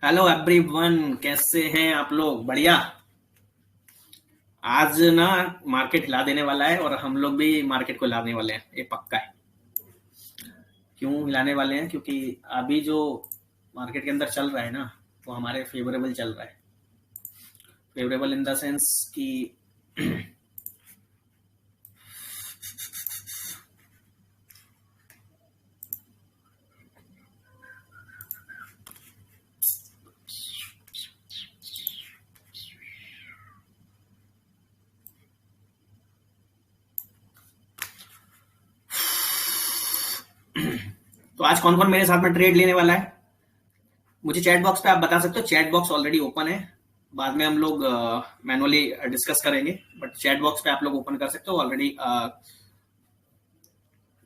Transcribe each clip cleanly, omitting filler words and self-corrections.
Hello everyone, कैसे हैं आप लोग? बढ़िया। आज ना मार्केट हिला देने वाला है और हम लोग भी मार्केट को हिलाने वाले हैं, ये पक्का है। क्यों हिलाने वाले हैं? क्योंकि अभी जो मार्केट के अंदर चल रहा है ना, वो हमारे फेवरेबल चल रहा है। फेवरेबल इन द सेंस कि तो आज कौन कौन मेरे साथ में ट्रेड लेने वाला है? मुझे चैट बॉक्स पे आप बता सकते हो। चैट बॉक्स ऑलरेडी ओपन है। बाद में हम लोग मैनुअली डिस्कस करेंगे, बट चैट बॉक्स पे आप लोग ओपन कर सकते हो ऑलरेडी।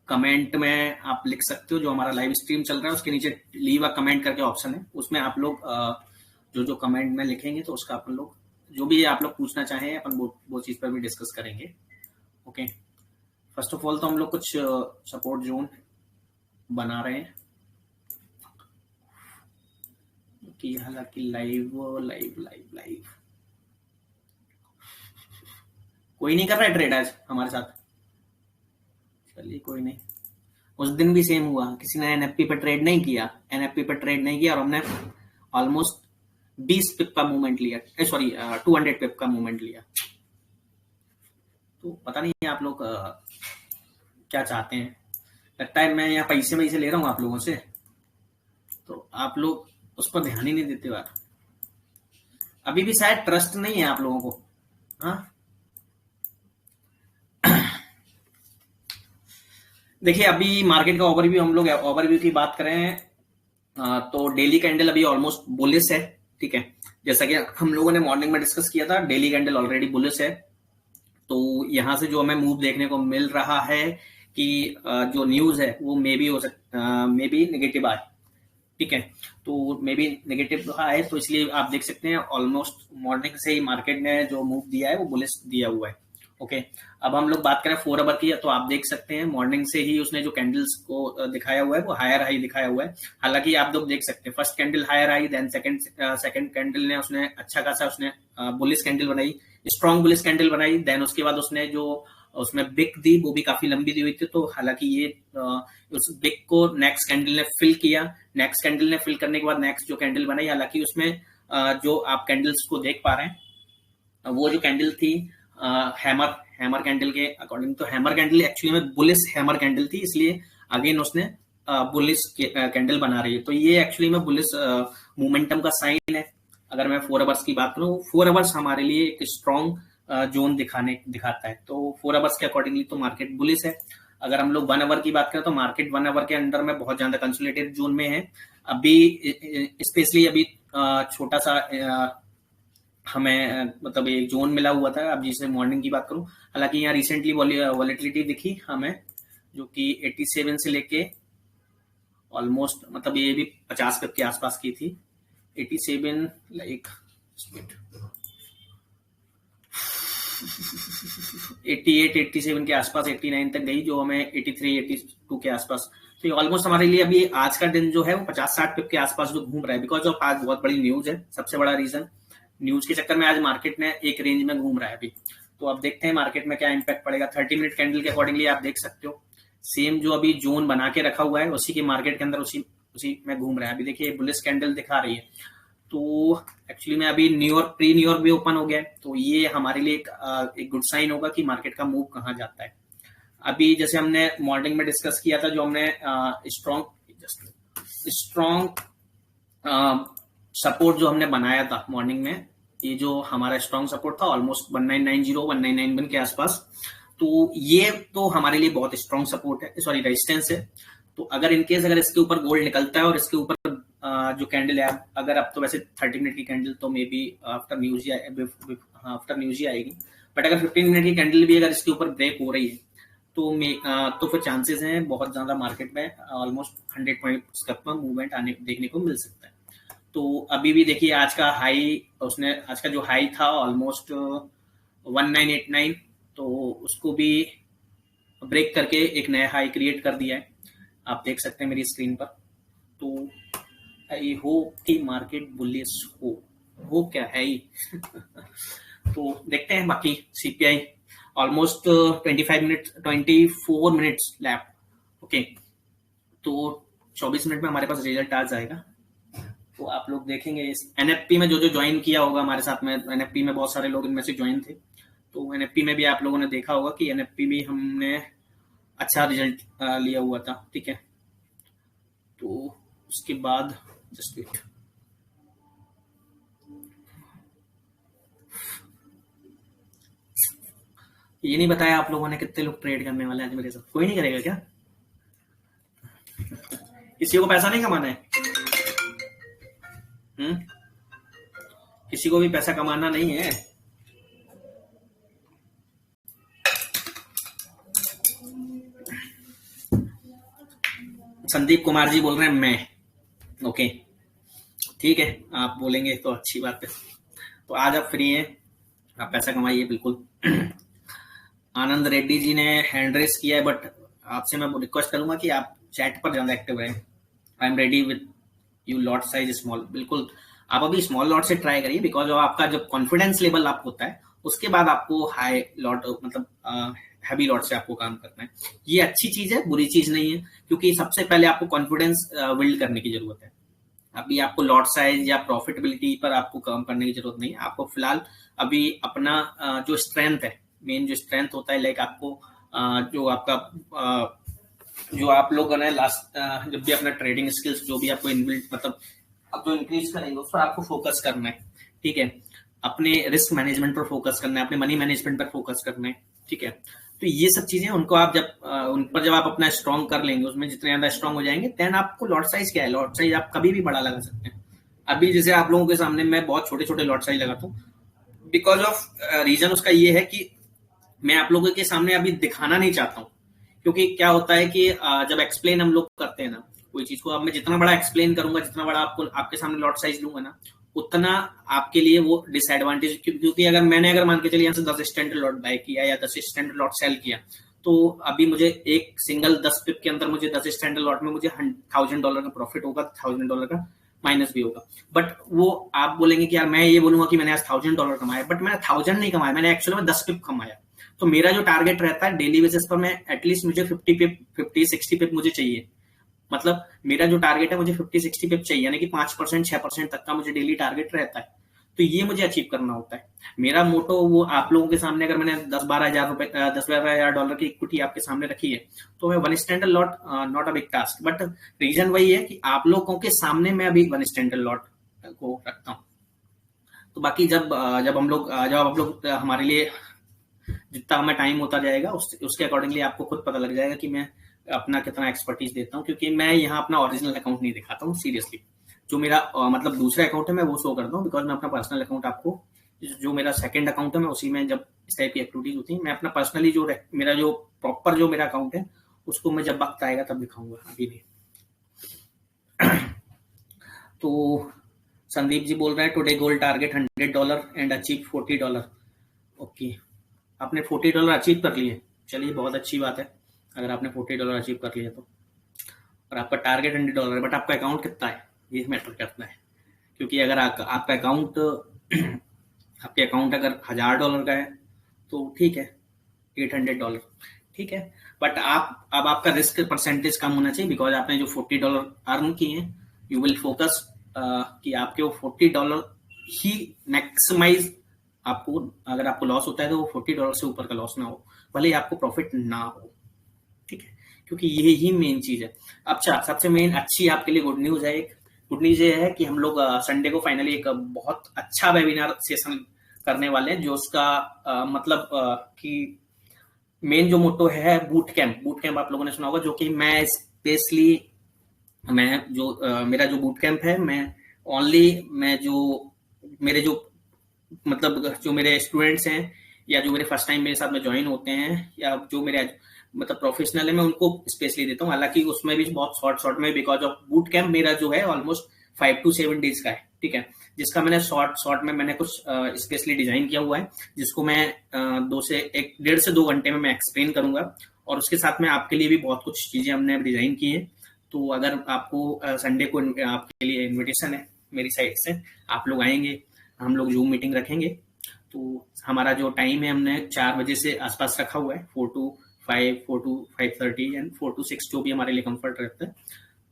कमेंट में आप लिख सकते हो। जो हमारा लाइव स्ट्रीम चल रहा है उसके नीचे लीव अ कमेंट करके ऑप्शन है, उसमें आप लोग जो जो कमेंट में लिखेंगे तो उसका अपन लोग जो भी आप लोग पूछना चाहें अपन वो चीज पर भी डिस्कस करेंगे। ओके। फर्स्ट ऑफ ऑल तो हम लोग कुछ सपोर्ट जोन बना रहे हैं कि हालांकि लाइव लाइव लाइव लाइव कोई नहीं कर रहा है ट्रेड आज हमारे साथ। चलिए कोई नहीं। उस दिन भी सेम हुआ, किसी ने एनएफपी पे ट्रेड नहीं किया। एनएफपी पे ट्रेड नहीं किया और हमने ऑलमोस्ट 20 पिप का मूवमेंट लिया। सॉरी, 200 पिप का मूवमेंट लिया। तो पता नहीं आप लोग क्या चाहते हैं। लगता है मैं यहाँ पैसे वैसे ले रहा हूँ आप लोगों से, तो आप लोग उस पर ध्यान ही नहीं देते बात। अभी भी शायद ट्रस्ट नहीं है आप लोगों को। हाँ, देखिए अभी मार्केट का ओवरव्यू, हम लोग ओवरव्यू की बात करें तो डेली कैंडल अभी ऑलमोस्ट बुलिश है। ठीक है, जैसा कि हम लोगों ने मॉर्निंग में डिस्कस किया था, डेली कैंडल ऑलरेडी बुलिश है। तो यहां से जो हमें मूव देखने को मिल रहा है कि जो न्यूज है वो मे बी नेगेटिव आए। ठीक है, तो मे बी नेगेटिव आए, तो इसलिए आप देख सकते हैं ऑलमोस्ट मॉर्निंग से ही मार्केट ने जो मूव दिया है वो बुलिश दिया हुआ है। ओके। अब हम लोग बात करें 4 आवर की, तो आप देख सकते हैं मॉर्निंग से ही उसने जो कैंडल्स को दिखाया हुआ है वो हायर हाई दिखाया हुआ है। हालांकि आप लोग देख सकते हैं फर्स्ट कैंडल हायर आई, देन सेकंड कैंडल ने उसने अच्छा खासा उसने बुलिश कैंडल बनाई, स्ट्रॉन्ग बुलिश कैंडल बनाई। देन उसके बाद उसने जो उसमें बिक दी वो भी काफी लंबी दी हुई थी। तो हालांकि ये उस बिक को नेक्स्ट कैंडल ने फिल किया। नेक्स्ट कैंडल ने फिल करने के बाद नेक्स्ट जो कैंडल बनाई, हालांकि उसमें जो आप कैंडल्स को देख पा रहे हैं वो जो कैंडल थी हैमर हैमर कैंडल के अकॉर्डिंग, तो हैमर कैंडल एक्चुअली में बुलिश हैमर कैंडल थी, इसलिए अगेन उसने बुलिश कैंडल बना रही है। तो ये एक्चुअली में बुलिश मोमेंटम का साइन है। अगर मैं 4 आवर्स की बात करूं, 4 आवर्स हमारे लिए एक स्ट्रॉन्ग जोन दिखाता है। तो 4 आवर्स के अकॉर्डिंगली तो मार्केट बुलिश है। अगर हम लोग 1 आवर की बात करें तो मार्केट 1 आवर के अंदर में बहुत ज्यादा कंसोलिडेटेड जोन में है। अभी स्पेशली अभी छोटा सा हमें मतलब एक जोन मिला हुआ था। अब जिसे मॉर्निंग की बात करूं, हालांकि यहाँ रिसेंटली वॉलेटिलिटी दिखी हमें, जो कि 87 से लेके ऑलमोस्ट मतलब ये भी 50 पिप के आसपास की थी। 87 लाइक 88 87 के आसपास 89 तक गई, जो हमें 83 82 के आसपास। तो ये ऑलमोस्ट हमारे लिए अभी आज का दिन जो है वो 50-60 पिप के आसपास जो घूम रहा है, बिकॉज ऑफ आज बहुत बड़ी न्यूज है। सबसे बड़ा रीजन न्यूज के चक्कर में आज मार्केट में एक रेंज में घूम रहा है अभी। तो अब देखते हैं मार्केट में क्या इंपैक्ट पड़ेगा। 30 मिनट कैंडल के अकॉर्डिंगली आप देख सकते हो सेम जो अभी जोन बना के रखा हुआ है उसी के मार्केट के अंदर उसी उसी में घूम रहा है। अभी देखिए बुलिश कैंडल दिखा रही है। तो एक्चुअली में अभी न्यूयॉर्क प्री न्यूयॉर्क भी ओपन हो गया है, तो ये हमारे लिए एक गुड साइन होगा कि मार्केट का मूव कहाँ जाता है। अभी जैसे हमने मॉर्निंग में डिस्कस किया था, जो हमने स्ट्रॉन्ग सपोर्ट जो हमने बनाया था मॉर्निंग में, ये जो हमारा स्ट्रॉन्ग सपोर्ट था ऑलमोस्ट 1990 1991 के आसपास। तो ये तो हमारे लिए बहुत स्ट्रॉन्ग सपोर्ट है, सॉरी रेजिस्टेंस है। तो अगर इनकेस अगर इसके ऊपर गोल्ड निकलता है और इसके ऊपर जो कैंडल है, अगर अब तो वैसे 30 मिनट की कैंडल तो मे बी आफ्टर न्यूज ही आएगी, बट अगर 15 मिनट की कैंडल भी अगर इसके ऊपर ब्रेक हो रही है तो फिर चांसेस हैं बहुत ज्यादा मार्केट में ऑलमोस्ट 100 पॉइंट तक का मूवमेंट आने देखने को मिल सकता है। तो अभी भी देखिए आज का जो हाई था ऑलमोस्ट 1989, तो उसको भी ब्रेक करके एक नया हाई क्रिएट कर दिया है। आप देख सकते हैं मेरी स्क्रीन पर। तो आई होप कि मार्केट बुलिश हो क्या है ही। तो देखते हैं बाकी CPI almost 25 minute 24 minutes lap. Okay, तो 24 मिनट में हमारे पास रिजल्ट आ जाएगा। तो आप लोग देखेंगे इस एनएफपी में जो जो ज्वाइन किया होगा हमारे साथ में, एनएफपी में बहुत सारे लोग इनमें से ज्वाइन थे, तो एनएफपी में भी आप लोगों ने देखा होगा कि एनएफपी भी हमने अच्छा रिजल्ट लिया हुआ था। ठीक है, तो उसके बाद जस्ट वेट, ये नहीं बताया आप लोगों ने कितने लोग ट्रेड करने वाले हैं आज मेरे साथ? कोई नहीं करेगा क्या? किसी को पैसा नहीं कमाना है? किसी को भी पैसा कमाना नहीं है? संदीप कुमार जी बोल रहे हैं मैं। ओके, ठीक है, आप बोलेंगे तो अच्छी बात है। तो आज आप फ्री हैं, आप पैसा कमाइए बिल्कुल। आनंद रेड्डी जी ने हैंड रेस किया है, बट आपसे मैं रिक्वेस्ट करूंगा कि आप चैट पर ज्यादा एक्टिव रहें। I am ready with you lot size small. बिल्कुल, आप अभी स्मॉल लॉट से ट्राई करिए, बिकॉज आपका जब कॉन्फिडेंस लेवल आप होता है उसके बाद आपको हाई लॉट मतलब हैवी लॉट से आपको काम करना है। ये अच्छी चीज है, बुरी चीज नहीं है, क्योंकि सबसे पहले आपको कॉन्फिडेंस बिल्ड करने की जरूरत है। अभी आपको लॉट साइज या प्रॉफिटेबिलिटी पर आपको काम करने की जरूरत नहीं है। आपको फिलहाल अभी अपना जो स्ट्रेंथ है, मेन जो स्ट्रेंथ होता है, लाइक आपको जो आपका जो आप लोगों ने लास्ट जब भी अपना ट्रेडिंग स्किल्स जो भी आपको इनबिल्ड मतलब आप जो इंक्रीज करेंगे उस पर आपको फोकस करना है। ठीक है, अपने रिस्क मैनेजमेंट पर फोकस करना है, अपने मनी मैनेजमेंट पर फोकस करना है। ठीक है, तो ये सब चीजें उनको आप जब उन पर जब आप अपना स्ट्रॉन्ग कर लेंगे, उसमें जितने ज्यादा स्ट्रॉन्ग हो जाएंगे, देन आपको लॉट साइज क्या है, लॉट साइज आप कभी भी बड़ा लगा सकते हैं। अभी जैसे आप लोगों के सामने मैं बहुत छोटे छोटे लॉट साइज लगाता हूँ, बिकॉज ऑफ रीजन उसका ये है कि मैं आप लोगों के सामने अभी दिखाना नहीं चाहता हूँ। क्योंकि क्या होता है कि जब एक्सप्लेन हम लोग करते हैं ना कोई चीज को, अब मैं जितना बड़ा एक्सप्लेन करूंगा, जितना बड़ा आपको आपके सामने लॉट साइज लूंगा ना, उतना आपके लिए वो डिसएडवांटेज। क्योंकि अगर मान के चलिए यहाँ से 10 स्टैंडर्ड लॉट बाय किया या 10 स्टैंडर्ड लॉट सेल किया, तो अभी मुझे एक सिंगल 10 पिप के अंदर मुझे 10 स्टैंडर्ड लॉट में मुझे $1000 का प्रॉफिट होगा, $1000 का माइनस भी होगा। बट वो आप बोलेंगे कि यार मैं ये बोलूंगा कि मैंने आज $1000 कमाया, बट मैंने 1000 नहीं कमाया, मैंने एक्चुअली में 10 पिप कमाया। तो मेरा जो टारगेट रहता है डेली बेसिस पर, मैं एटलीस्ट मुझे 50-60 पिप मुझे चाहिए। मतलब मेरा जो टारगेट है मुझे 50-60 पिप चाहिए, यानी कि 5% 6% तक का मुझे डेली टारगेट रहता है। तो ये मुझे अचीव करना होता है। मेरा मोटो वो आप लोगों के सामने, अगर मैंने 10-12 हज़ार की इक्विटी आपके सामने रखी है, तो मैं one standard lot not a big task, but reason वही है कि आप लोगों के सामने मैं अभी वन स्टैंडर्ड लॉट को रखता हूँ। तो बाकी जब आप लोग हमारे लिए जितना हमें टाइम होता जाएगा उसके अकॉर्डिंगली आपको खुद पता लग जाएगा कि मैं अपना कितना एक्सपर्टीज देता हूँ। क्योंकि मैं यहाँ अपना ओरिजिनल अकाउंट नहीं दिखाता हूँ सीरियसली। जो मेरा मतलब दूसरा अकाउंट है मैं वो शो करता हूँ, बिकॉज मैं अपना पर्सनल अकाउंट आपको, जो मेरा सेकंड अकाउंट है, मैं उसी में जब इस टाइप की एक्टिविटीज होती है मैं अपना पर्सनली जो मेरा जो प्रॉपर जो मेरा अकाउंट है उसको मैं जब वक्त आएगा तब दिखाऊंगा, अभी नहीं। तो संदीप जी बोल रहे हैं today goal target $100 and achieve $40। Okay, आपने $40 अचीव कर लिए, चलिए बहुत अच्छी बात है अगर आपने $40 अचीव कर लिया तो। और आपका टारगेट $100 है, बट आपका अकाउंट कितना है ये मैटर करता है। क्योंकि अगर आपका अकाउंट आपके अकाउंट अगर $1000 का है तो ठीक है, $800 ठीक है। बट अब आपका रिस्क परसेंटेज कम होना चाहिए, बिकॉज आपने जो $40 अर्न किए हैं, यू विल फोकस कि आपके वो $40 ही मैक्सिमाइज आपको, अगर आपको लॉस होता है तो वो $40 से ऊपर का लॉस ना हो, भले ही आपको प्रॉफिट ना हो। ठीक है, क्योंकि ये ही मेन चीज है। अच्छा, सबसे मेन अच्छी आपके लिए गुड न्यूज है, एक गुड न्यूज ये है कि हम लोग संडे को फाइनली एक बहुत अच्छा वेबिनार सेशन करने वाले हैं, जो उसका मतलब कि मेन जो मोटो है बूट कैंप आप लोगों ने सुना होगा, जो कि मैं स्पेशली मेरा जो बूट कैंप है, मैं जो मेरे जो मतलब जो मेरे स्टूडेंट्स हैं या जो मेरे फर्स्ट टाइम मेरे साथ में ज्वाइन होते हैं या जो मेरे मतलब प्रोफेशनल है, मैं उनको स्पेशली देता हूँ। हालांकि उसमें भी बहुत शॉर्ट में, बिकॉज ऑफ बूट कैंप मेरा जो है ऑलमोस्ट 5 to 7 डेज का है। ठीक है, जिसका मैंने शॉर्ट में मैंने कुछ स्पेशली डिजाइन किया हुआ है, जिसको मैं 1.5 से 2 घंटे में मैं एक्सप्लेन करूंगा। और उसके साथ में आपके लिए भी बहुत कुछ चीजें हमने डिजाइन की है, तो अगर आपको संडे को आपके लिए इनविटेशन है मेरी साइड से, आप लोग आएंगे, हम लोग जूम मीटिंग रखेंगे। तो हमारा जो टाइम है हमने 4 बजे से आसपास रखा हुआ है, 4 to 5, 4 to 5:30 एंड 4 to 6, जो भी हमारे लिए कंफर्ट रहता है।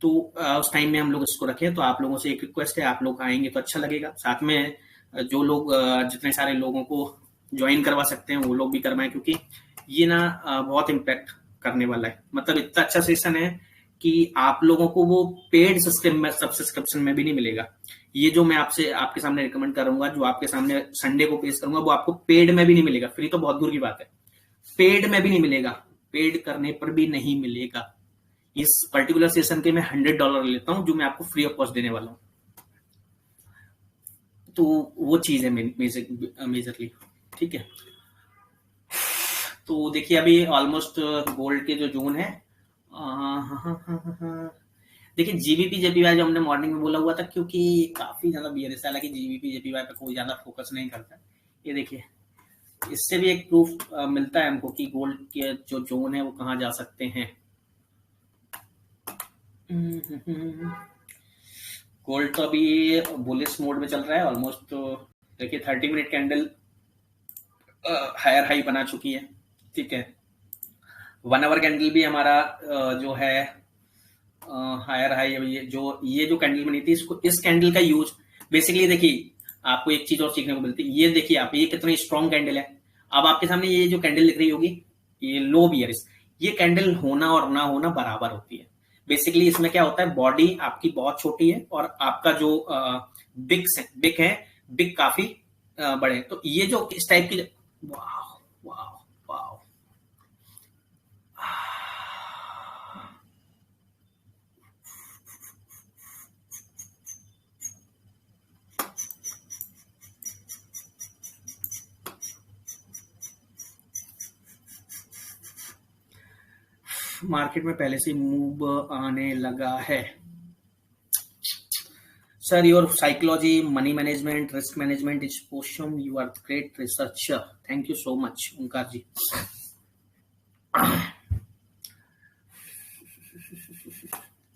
तो उस टाइम में हम लोग इसको रखें। तो आप लोगों से एक रिक्वेस्ट है, आप लोग आएंगे तो अच्छा लगेगा। साथ में जो लोग जितने सारे लोगों को ज्वाइन करवा सकते हैं वो लोग भी करवाएं, क्योंकि ये ना बहुत इम्पैक्ट करने वाला है। मतलब इतना अच्छा सेशन है कि आप लोगों को वो पेड सब्सक्रिप्शन में भी नहीं मिलेगा। ये जो मैं आपसे आपके सामने रिकमेंड करूंगा, जो आपके सामने संडे को पेश करूंगा, वो आपको पेड में भी नहीं मिलेगा। फ्री तो बहुत दूर की बात है, पेड में भी नहीं मिलेगा, पेड करने पर भी नहीं मिलेगा। इस पर्टिकुलर सेशन के मैं $100 लेता हूं, जो मैं आपको फ्री ऑफ कॉस्ट देने वाला हूं। तो वो चीज है मेजरली, ठीक है। तो देखिए अभी ऑलमोस्ट गोल्ड के जो जोन है, देखिए जीबीपी जेपीवाई जो हमने मॉर्निंग में बोला हुआ था, क्योंकि काफी ज्यादा बियरिश है, हालांकि जीबीपी जेपीवाई पे कोई ज्यादा फोकस नहीं करता। ये देखिए, इससे भी एक प्रूफ मिलता है हमको कि गोल्ड के जो जोन है वो कहाँ जा सकते हैं। गोल्ड तो अभी बुलिश मोड में चल रहा है ऑलमोस्ट। तो देखिए 30 मिनट कैंडल हायर हाई बना चुकी है, ठीक है। 1 आवर कैंडल भी हमारा जो है हायर हाई, ये जो कैंडल बनी थी, इसको इस कैंडल का यूज बेसिकली, देखिए आपको एक चीज और सीखने को मिलती है। ये देखिए आप, ये कितनी स्ट्रॉन्ग कैंडल है। अब आपके सामने ये जो कैंडल दिख रही होगी, ये लो बियरिश, ये कैंडल होना और ना होना बराबर होती है। बेसिकली इसमें क्या होता है, बॉडी आपकी बहुत छोटी है और आपका जो बिग काफी बड़े। तो ये जो इस टाइप की, वाह वाह वाह, मार्केट में पहले से मूव आने लगा है। Sir, your psychology, money management, risk management is awesome, you are great researcher. Thank you so much Omkar ji.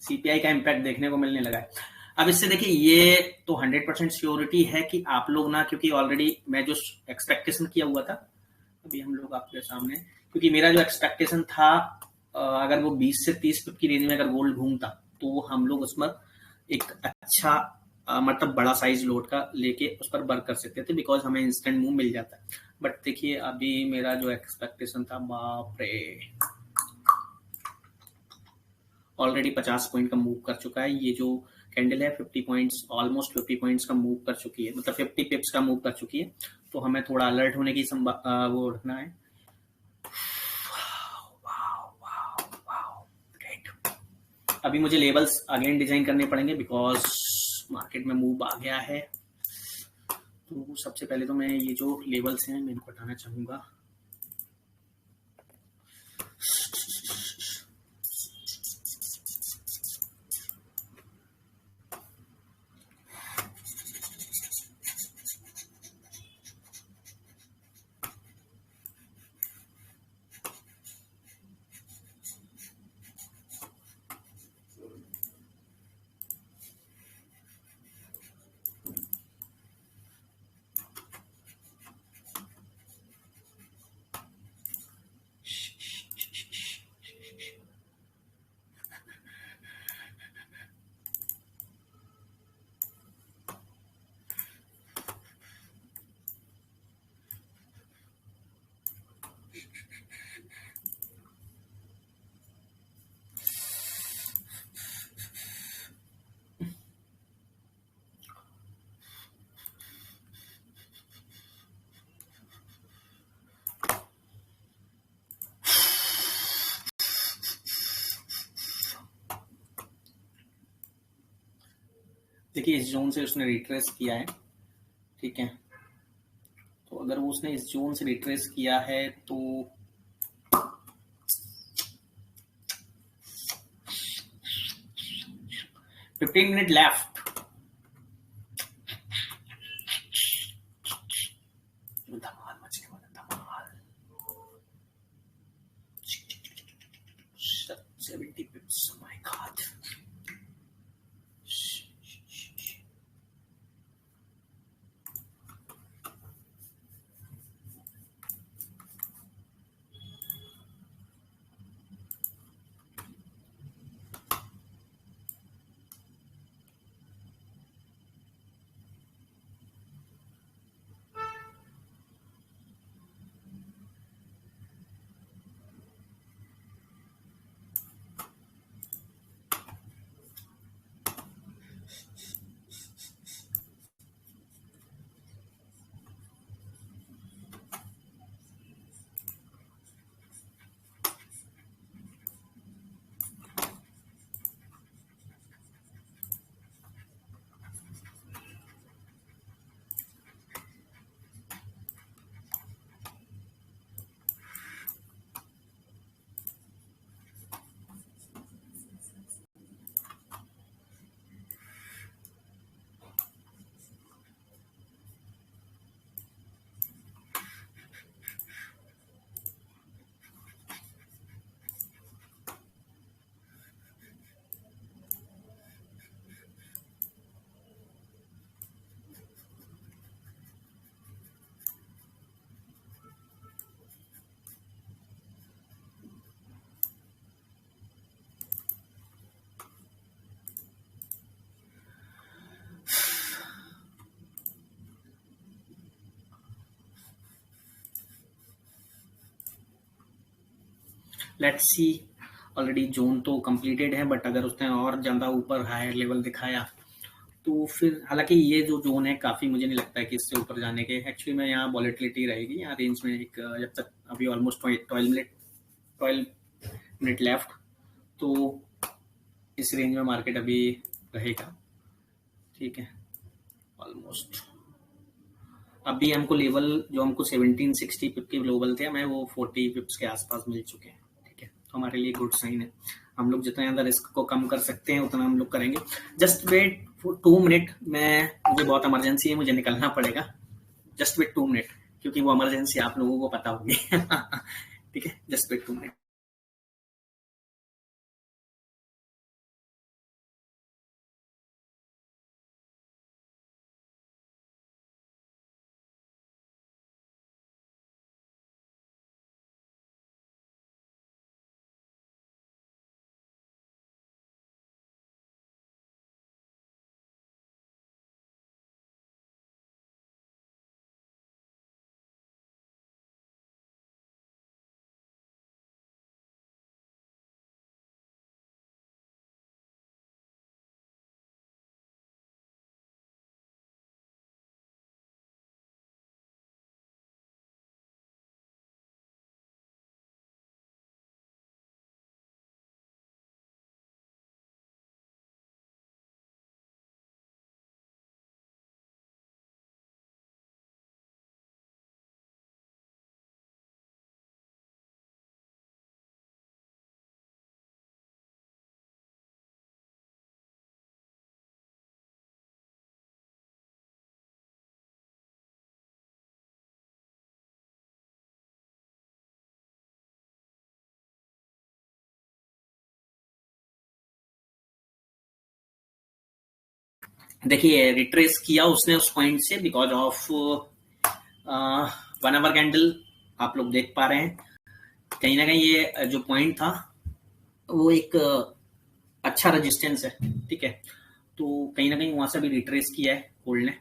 CPI का इम्पैक्ट देखने को मिलने लगा है। अब इससे देखिए, ये तो 100% श्योरिटी है कि आप लोग ना, क्योंकि ऑलरेडी मैं जो एक्सपेक्टेशन किया हुआ था, अभी हम लोग आपके सामने, क्योंकि मेरा जो एक्सपेक्टेशन था, अगर वो 20 से 30 पिप की रेंज में अगर गोल्ड घूमता, तो हम लोग उस पर एक अच्छा मतलब बड़ा साइज लोड का लेके उस पर वर्क कर सकते थे, बिकॉज हमें इंस्टेंट मूव मिल जाता है। बट देखिए अभी मेरा जो एक्सपेक्टेशन था, बाप रे, ऑलरेडी 50 पॉइंट का मूव कर चुका है। ये जो कैंडल है 50 पॉइंट्स, ऑलमोस्ट 50 पॉइंट्स का मूव कर चुकी है, मतलब 50 पिप्स का मूव कर चुकी है। तो हमें थोड़ा अलर्ट होने की वो रखना है। अभी मुझे लेवल्स अगेन डिजाइन करने पड़ेंगे, बिकॉज मार्केट में मूव आ गया है। तो सबसे पहले तो मैं ये जो लेवल्स हैं मैं इनको हटाना चाहूंगा। देखिए इस जोन से उसने रिट्रेस किया है, ठीक है। तो अगर वो उसने इस जोन से रिट्रेस किया है तो 15 मिनट लेफ्ट, धमाल मचने वाला, धमाल। 70 पिप्स, my God. Let's see. Already zone तो कंप्लीटेड है, बट अगर उसने और ज्यादा ऊपर हायर लेवल दिखाया तो फिर, हालांकि ये जो जोन है काफी, मुझे नहीं लगता है कि इससे ऊपर जाने के एक्चुअली में यहाँ वॉलेटिलिटी रहेगी यहाँ रेंज में एक, जब तक अभी ऑलमोस्ट 12 मिनट लेफ्ट, तो इस रेंज में मार्केट अभी रहेगा। ठीक है, ऑलमोस्ट अभी हमको लेवल जो हमको 1760 पिप के ग्लोबल थे, हमें वो 40 पिप्स के आसपास मिल चुके हैं। ठीक है, तो हमारे लिए गुड साइन है। हम लोग जितना ज्यादा रिस्क को कम कर सकते हैं उतना हम लोग करेंगे। जस्ट वेट 2 मिनट, मुझे बहुत इमरजेंसी है, मुझे निकलना पड़ेगा। जस्ट वेट 2 मिनट, क्योंकि वो इमरजेंसी आप लोगों को पता होगी। ठीक है, जस्ट वेट 2 मिनट। देखिए, रिट्रेस किया उसने उस पॉइंट से बिकॉज ऑफ 1 आवर कैंडल, आप लोग देख पा रहे हैं कहीं ना कहीं ये जो पॉइंट था वो एक अच्छा रेजिस्टेंस है। ठीक है, तो कहीं ना कहीं वहां से भी रिट्रेस किया है गोल्ड ने।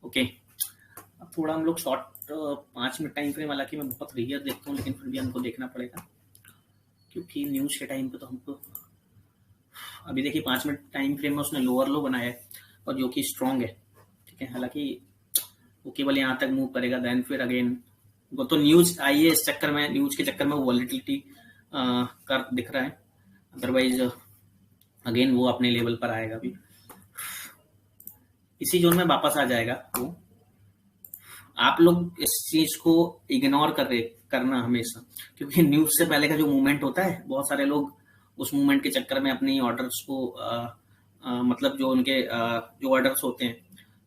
ओके, अब थोड़ा हम लोग शॉर्ट 5 मिनट टाइम फ्रेम, हालांकि मैं बहुत रेयर देखता हूँ, लेकिन फिर भी हमको देखना पड़ेगा क्योंकि न्यूज के टाइम पे तो हमको, अभी देखिए 5 मिनट टाइम फ्रेम में उसने लोअर लो बनाया है और जो कि स्ट्रॉन्ग है। ठीक है, हालांकि वो केवल यहाँ तक मूव करेगा, देन फिर अगेन वो तो न्यूज आई है, इस चक्कर में, न्यूज के चक्कर में वो वॉलिटिलिटी कर दिख रहा है। अदरवाइज अगेन वो अपने लेवल पर आएगा, भी इसी जोन में वापस आ जाएगा वो। आप लोग इस चीज को इग्नोर करना हमेशा, क्योंकि न्यूज से पहले का जो मूवमेंट होता है, बहुत सारे लोग उस मूवमेंट के चक्कर में अपनी ऑर्डर्स को मतलब जो उनके जो ऑर्डर्स होते हैं,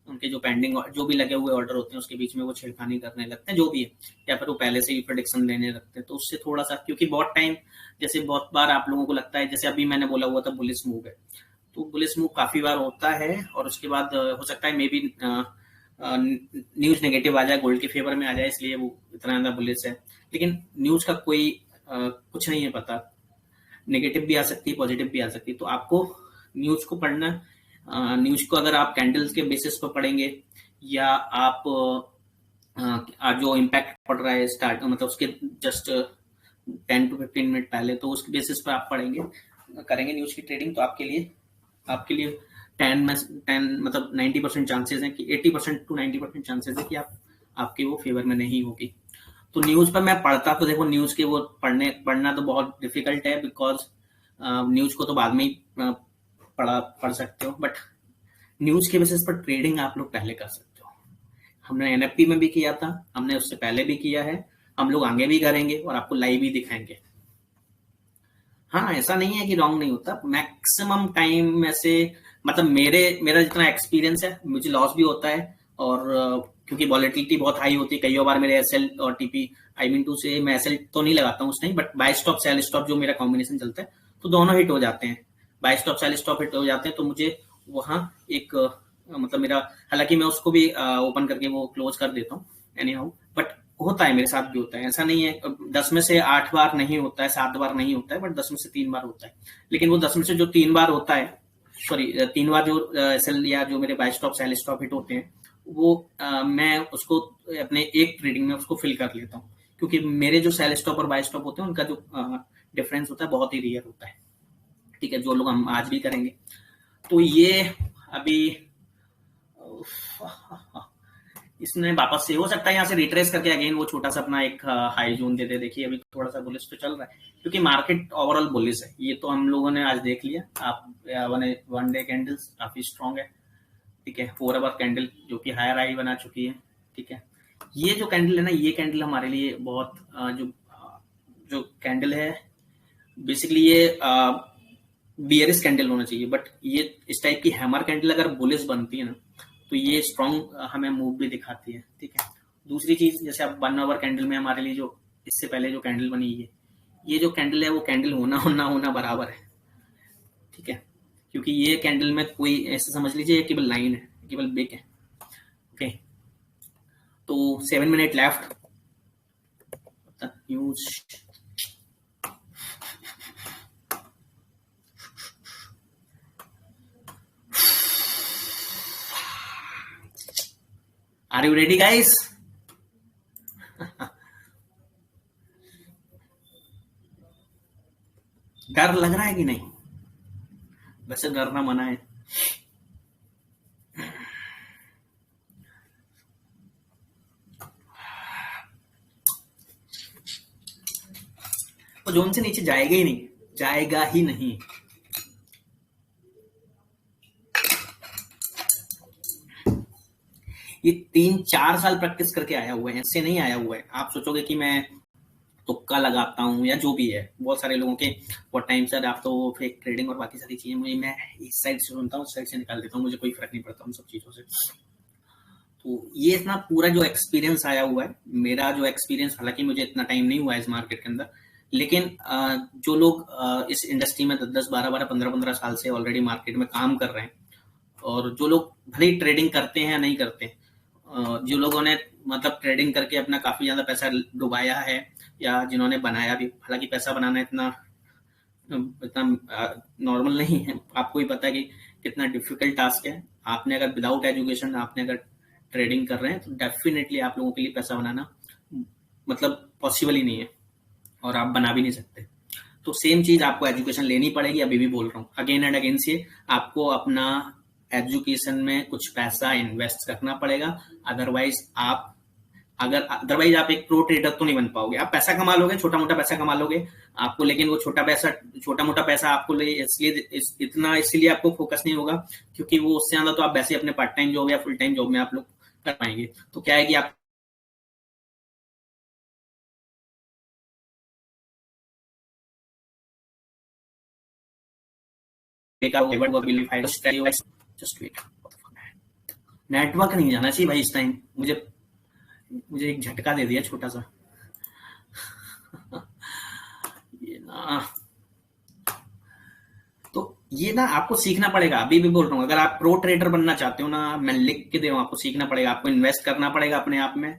उनके जो पेंडिंग जो भी लगे हुए ऑर्डर होते हैं उसके बीच में वो छेड़खानी करने लगते हैं, जो भी है, या फिर वो पहले से ही प्रेडिक्शन देने लगते हैं। तो उससे थोड़ा सा, क्योंकि बहुत टाइम, जैसे बहुत बार आप लोगों को लगता है, जैसे अभी मैंने बोला हुआ था बुलिश मूव है, तो बुलिश मूव काफी बार होता है और उसके बाद हो सकता है मे बी न्यूज नेगेटिव आ जाए, गोल्ड के फेवर में आ जाए, इसलिए वो इतना ज्यादा बुलिश है। लेकिन न्यूज का कोई कुछ नहीं है पता, नेगेटिव भी आ सकती है, पॉजिटिव भी आ सकती है। तो आपको न्यूज को पढ़ना, न्यूज को अगर आप कैंडल्स के बेसिस पर पढ़ेंगे, या आप जो इम्पैक्ट पड़ रहा है स्टार्ट, मतलब उसके जस्ट 10 to 15 मिनट पहले, तो उस बेसिस पर आप पढ़ेंगे, करेंगे न्यूज की ट्रेडिंग, तो आपके लिए 10 मतलब 90% चांसेस है कि 80% to 90% चांसेस है कि आपके वो फेवर में नहीं होगी। तो न्यूज पर मैं पढ़ता, तो देखो न्यूज के वो पढ़ना तो बहुत डिफिकल्ट है, बिकॉज न्यूज को तो बाद में ही पढ़ सकते हो, बट न्यूज के बेसिस पर ट्रेडिंग आप लोग पहले कर सकते हो। हमने एनएफपी में भी किया था, हमने उससे पहले भी किया है, हम लोग आगे भी करेंगे और आपको लाइव भी दिखाएंगे। हाँ, ऐसा नहीं है कि रॉन्ग नहीं होता, मैक्सिमम टाइम में से, मतलब मेरा जितना एक्सपीरियंस है, मुझे लॉस भी होता है, और क्योंकि वॉलेटिलिटी बहुत हाई होती है, कई बार मेरे एसएल और टीपी आई मीन टू से, मैं एसएल तो नहीं लगाता हूँ उस time, but buy stop sell stop जो मेरा कॉम्बिनेशन चलता है, तो दोनों हिट हो जाते हैं, buy stop sell stop hit हो जाते हैं, तो मुझे वहाँ एक मतलब मेरा, हालांकि मैं उसको भी ओपन करके वो क्लोज कर देता हूँ एनी हाउ, बट होता है, मेरे साथ भी होता है, ऐसा नहीं है 10 में से 8 बार नहीं होता है, 7 बार नहीं होता है, बट 10 में से 3 बार होता है। लेकिन वो 10 में से जो 3 बार होता है, सॉरी 3 बार जो सेल या जो मेरे buy stop sell stop hit होते हैं, वो मैं उसको अपने एक ट्रेडिंग में उसको फिल कर लेता हूँ, क्योंकि मेरे जो सेल स्टॉप और बाय स्टॉप होते हैं उनका जो डिफरेंस होता है, बहुत ही रेयर होता है, ठीक है, जो लोग हम आज भी करेंगे। तो ये अभी इसने वापस से हो सकता है यहाँ से रिट्रेस करके अगेन वो छोटा सा अपना एक हाई जोन दे दे। देखिए अभी थोड़ा सा बुलिश तो चल रहा है क्योंकि मार्केट ओवरऑल बुलिश है, ये तो हम लोगों ने आज देख लिया। आप वन डे कैंडल्स काफी स्ट्रॉन्ग है, ठीक है, 4 आवर कैंडल जो कि हायर हाई बना चुकी है, ठीक है। ये जो कैंडल है ना, ये कैंडल हमारे लिए बहुत जो कैंडल है बेसिकली ये बियरिश कैंडल होना चाहिए, बट ये इस टाइप की हैमर कैंडल अगर बुलिश बनती है ना तो ये स्ट्रॉन्ग हमें मूव भी दिखाती है, ठीक है। दूसरी चीज, जैसे अब 1 आवर कैंडल में हमारे लिए जो इससे पहले जो कैंडल बनी है, ये जो कैंडल है वो कैंडल होना होना होना बराबर है, ठीक है, क्योंकि ये कैंडल में कोई ऐसे समझ लीजिए केवल लाइन है, केवल बिग है, ओके। तो 7 minute left, news are you ready guys? डर लग रहा है कि नहीं? वैसे डरना मना है। वो जोन से नीचे जाएगा ही नहीं, जाएगा ही नहीं। ये 3-4 साल प्रैक्टिस करके आया हुआ है, ऐसे नहीं आया हुआ है। आप सोचोगे कि मैं तुक्का लगाता हूँ या जो भी है, बहुत सारे लोगों के बहुत टाइम सर आप तो फेक ट्रेडिंग और बाकी सारी चीजें, मुझे मैं इस साइड से सुनता हूँ, उस साइड से निकाल देता हूँ, मुझे कोई फर्क नहीं पड़ता उन सब चीजों से। तो ये इतना पूरा जो एक्सपीरियंस आया हुआ है, मेरा जो एक्सपीरियंस, हालांकि मुझे इतना टाइम नहीं हुआ है इस मार्केट के अंदर, लेकिन जो लोग इस इंडस्ट्री में 10-10, 12-12, 15-15 साल से ऑलरेडी मार्केट में काम कर रहे हैं, और जो लोग भले ही ट्रेडिंग करते हैं या नहीं करते, जो लोगों ने मतलब ट्रेडिंग करके अपना काफी ज्यादा पैसा डुबाया है, या जिन्होंने बनाया भी, हालांकि पैसा बनाना इतना इतना नॉर्मल नहीं है, आपको ही पता है कि कितना डिफिकल्ट टास्क है। आपने अगर विदाउट एजुकेशन आपने अगर ट्रेडिंग कर रहे हैं तो डेफिनेटली आप लोगों के लिए पैसा बनाना मतलब पॉसिबल ही नहीं है, और आप बना भी नहीं सकते। तो सेम चीज आपको एजुकेशन लेनी पड़ेगी, अभी भी बोल रहा हूँ अगेन एंड अगेन से, आपको अपना एजुकेशन में कुछ पैसा इन्वेस्ट करना पड़ेगा। अदरवाइज आप एक प्रो ट्रेडर तो नहीं बन पाओगे। आप पैसा कमा लोगे, छोटा मोटा पैसा कमा लोगे आपको, लेकिन वो छोटा मोटा पैसा आपको इसलिए आपको फोकस नहीं होगा, क्योंकि वो उससे ज्यादा तो आप वैसे अपने पार्ट टाइम जॉब या फुल टाइम जॉब में आप लोग कर पाएंगे। तो क्या है कि आप जस्ट वेट, नेटवर्क नहीं जाना चाहिए भाई इस टाइम, मुझे एक झटका दे दिया छोटा सा। ये ना, तो ये ना आपको सीखना पड़ेगा, अभी भी बोल रहा हूँ, अगर आप प्रो ट्रेडर बनना चाहते हो ना, मैं लिख के दे रहा हूँ, आपको सीखना पड़ेगा, आपको इन्वेस्ट करना पड़ेगा अपने आप में।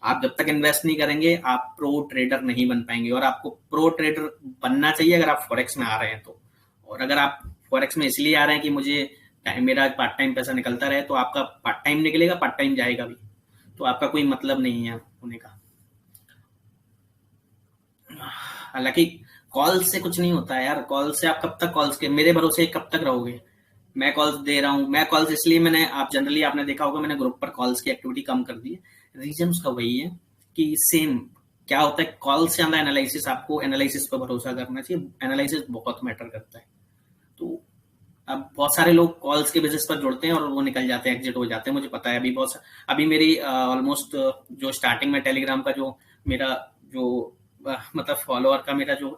आप जब तक इन्वेस्ट नहीं करेंगे आप प्रो ट्रेडर नहीं बन पाएंगे, और आपको प्रो ट्रेडर बनना चाहिए अगर आप फॉरेक्स में आ रहे हैं तो। और अगर आप फॉरेक्स में इसलिए आ रहे हैं कि मुझे मेरा पार्ट टाइम पैसा निकलता रहे, तो आपका पार्ट टाइम निकलेगा, पार्ट टाइम जाएगा भी, तो आपका कोई मतलब नहीं है होने का। हालांकि कॉल से कुछ नहीं होता है यार, कॉल से आप कब तक कॉल्स के मेरे भरोसे कब तक रहोगे? मैं कॉल्स दे रहा हूँ, मैं कॉल्स इसलिए मैंने, आप जनरली आपने देखा होगा मैंने ग्रुप पर कॉल्स की एक्टिविटी कम कर दी है। रीजन उसका वही है कि सेम क्या होता है, कॉल से ज्यादा एनालिसिस, आपको एनालिसिस पर भरोसा करना चाहिए, एनालिसिस बहुत मैटर करता है। तो अब बहुत सारे लोग कॉल्स के बेसिस पर जुड़ते हैं और वो निकल जाते हैं, एग्जिट हो जाते हैं, मुझे पता है। अभी मेरी ऑलमोस्ट जो स्टार्टिंग में टेलीग्राम का जो मेरा जो मतलब फॉलोअर का मेरा जो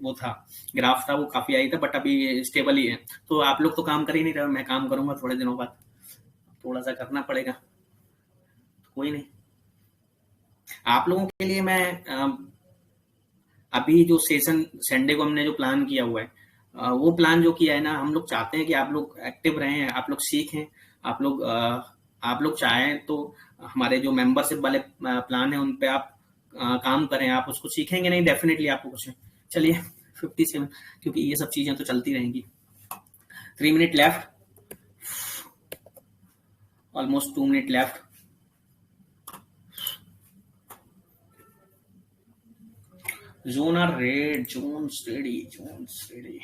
वो था, ग्राफ था, वो काफी आई था, बट अभी स्टेबल ही है। तो आप लोग तो काम कर ही नहीं रहे, मैं काम करूंगा थोड़े दिनों बाद, थोड़ा सा करना पड़ेगा, कोई नहीं। आप लोगों के लिए मैं अभी जो सेशन संडे को हमने जो प्लान किया हुआ है, वो प्लान जो किया है ना, हम लोग चाहते हैं कि आप लोग एक्टिव रहें, आप लोग सीखें, आप लोग चाहें तो हमारे जो मेंबरशिप वाले प्लान है उन पे आप काम करें, आप उसको सीखेंगे नहीं, डेफिनेटली आपको कुछ। चलिए 57, क्योंकि ये सब चीजें तो चलती रहेंगी। 3 minute left, almost 2 minute zone are red, zone ready, zone ready.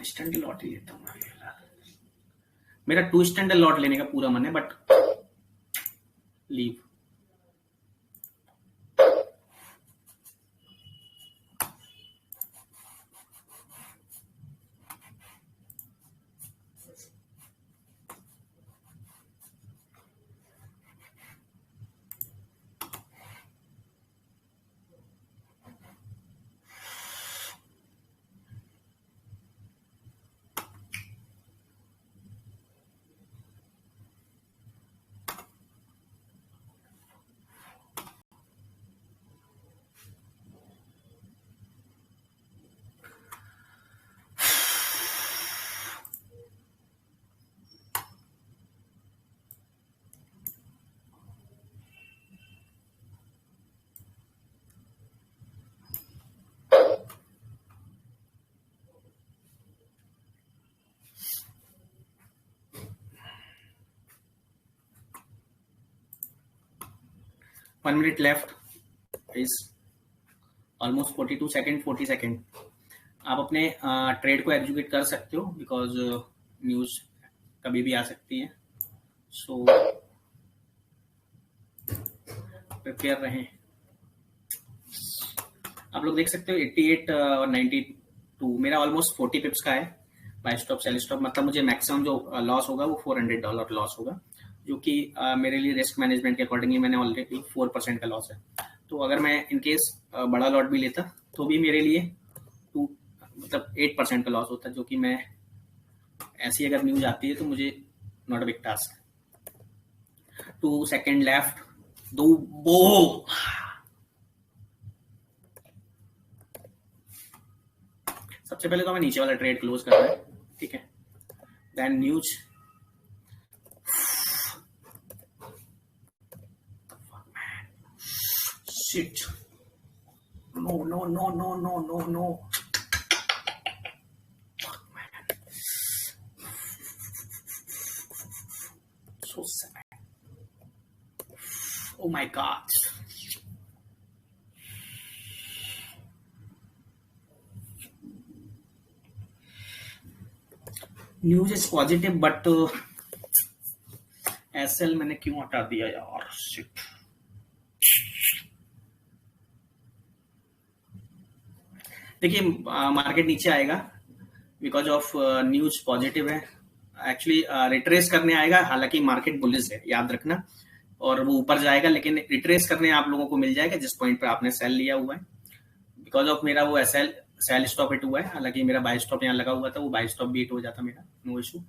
Standard lot ही लेता हूँ मेरा 2 स्टैंडर्ड लॉट लेने का पूरा मन है, but leave. One minute left is almost 42 second, 40 second. आप अपने ट्रेड को एग्जीक्यूट कर सकते हो, बिकॉज न्यूज कभी भी आ सकती है। सो प्रिपेयर रहें। आप लोग देख सकते हो 88 और 92 मेरा ऑलमोस्ट 40 पिप्स का है। बाय स्टॉप सेल स्टॉप, मतलब मुझे मैक्सिमम जो लॉस होगा वो $400 लॉस होगा, जो कि मेरे लिए रिस्क मैनेजमेंट के अकॉर्डिंगली मैंने ऑलरेडी 4% का लॉस है। तो अगर मैं इनकेस बड़ा लॉट भी लेता तो भी मेरे लिए 8% का लॉस होता, जो कि मैं ऐसी अगर न्यूज आती है तो मुझे not a big task. 2 second left, दो बो। सबसे पहले तो हमें नीचे वाला ट्रेड क्लोज करना है, ठीक है। Then news, shit, no no no no no no no, so sad, oh my god। News is positive, but SL मैंने क्यों हटा दिया यार, शिट। देखिए मार्केट नीचे आएगा बिकॉज ऑफ न्यूज पॉजिटिव है। एक्चुअली रिट्रेस करने आएगा, हालांकि मार्केट बुलिश है याद रखना, और वो ऊपर जाएगा, लेकिन रिट्रेस करने आप लोगों को मिल जाएगा जिस पॉइंट पर आपने सेल लिया हुआ है। बिकॉज ऑफ मेरा वो सेल स्टॉप हिट हुआ है, हालांकि मेरा बाय स्टॉप यहाँ लगा हुआ था, वो बाय स्टॉप भी हिट हो जाता मेरा, नो इशू।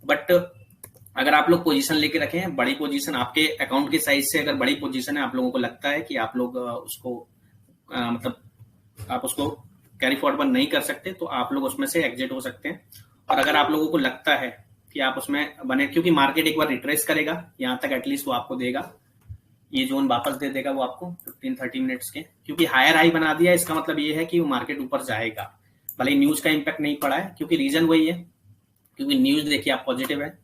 बट अगर आप लोग पोजीशन लेके रखे हैं, बड़ी पोजीशन आपके अकाउंट के साइज से अगर बड़ी पोजीशन है, आप लोगों को लगता है कि आप लोग उसको मतलब आप उसको कैरी फॉरवर्ड नहीं कर सकते, तो आप लोग उसमें से एग्जिट हो सकते हैं। और अगर आप लोगों को लगता है कि आप उसमें बने, क्योंकि मार्केट एक बार रिट्रेस करेगा यहाँ तक, एटलीस्ट वो आपको देगा, ये जोन वापस दे देगा वो आपको 15-30 मिनट्स के, क्योंकि हायर हाई बना दिया। इसका मतलब ये है कि वो मार्केट ऊपर जाएगा, भले न्यूज का इंपैक्ट नहीं पड़ा है, क्योंकि रीजन वही है, क्योंकि न्यूज देखिए आप पॉजिटिव है,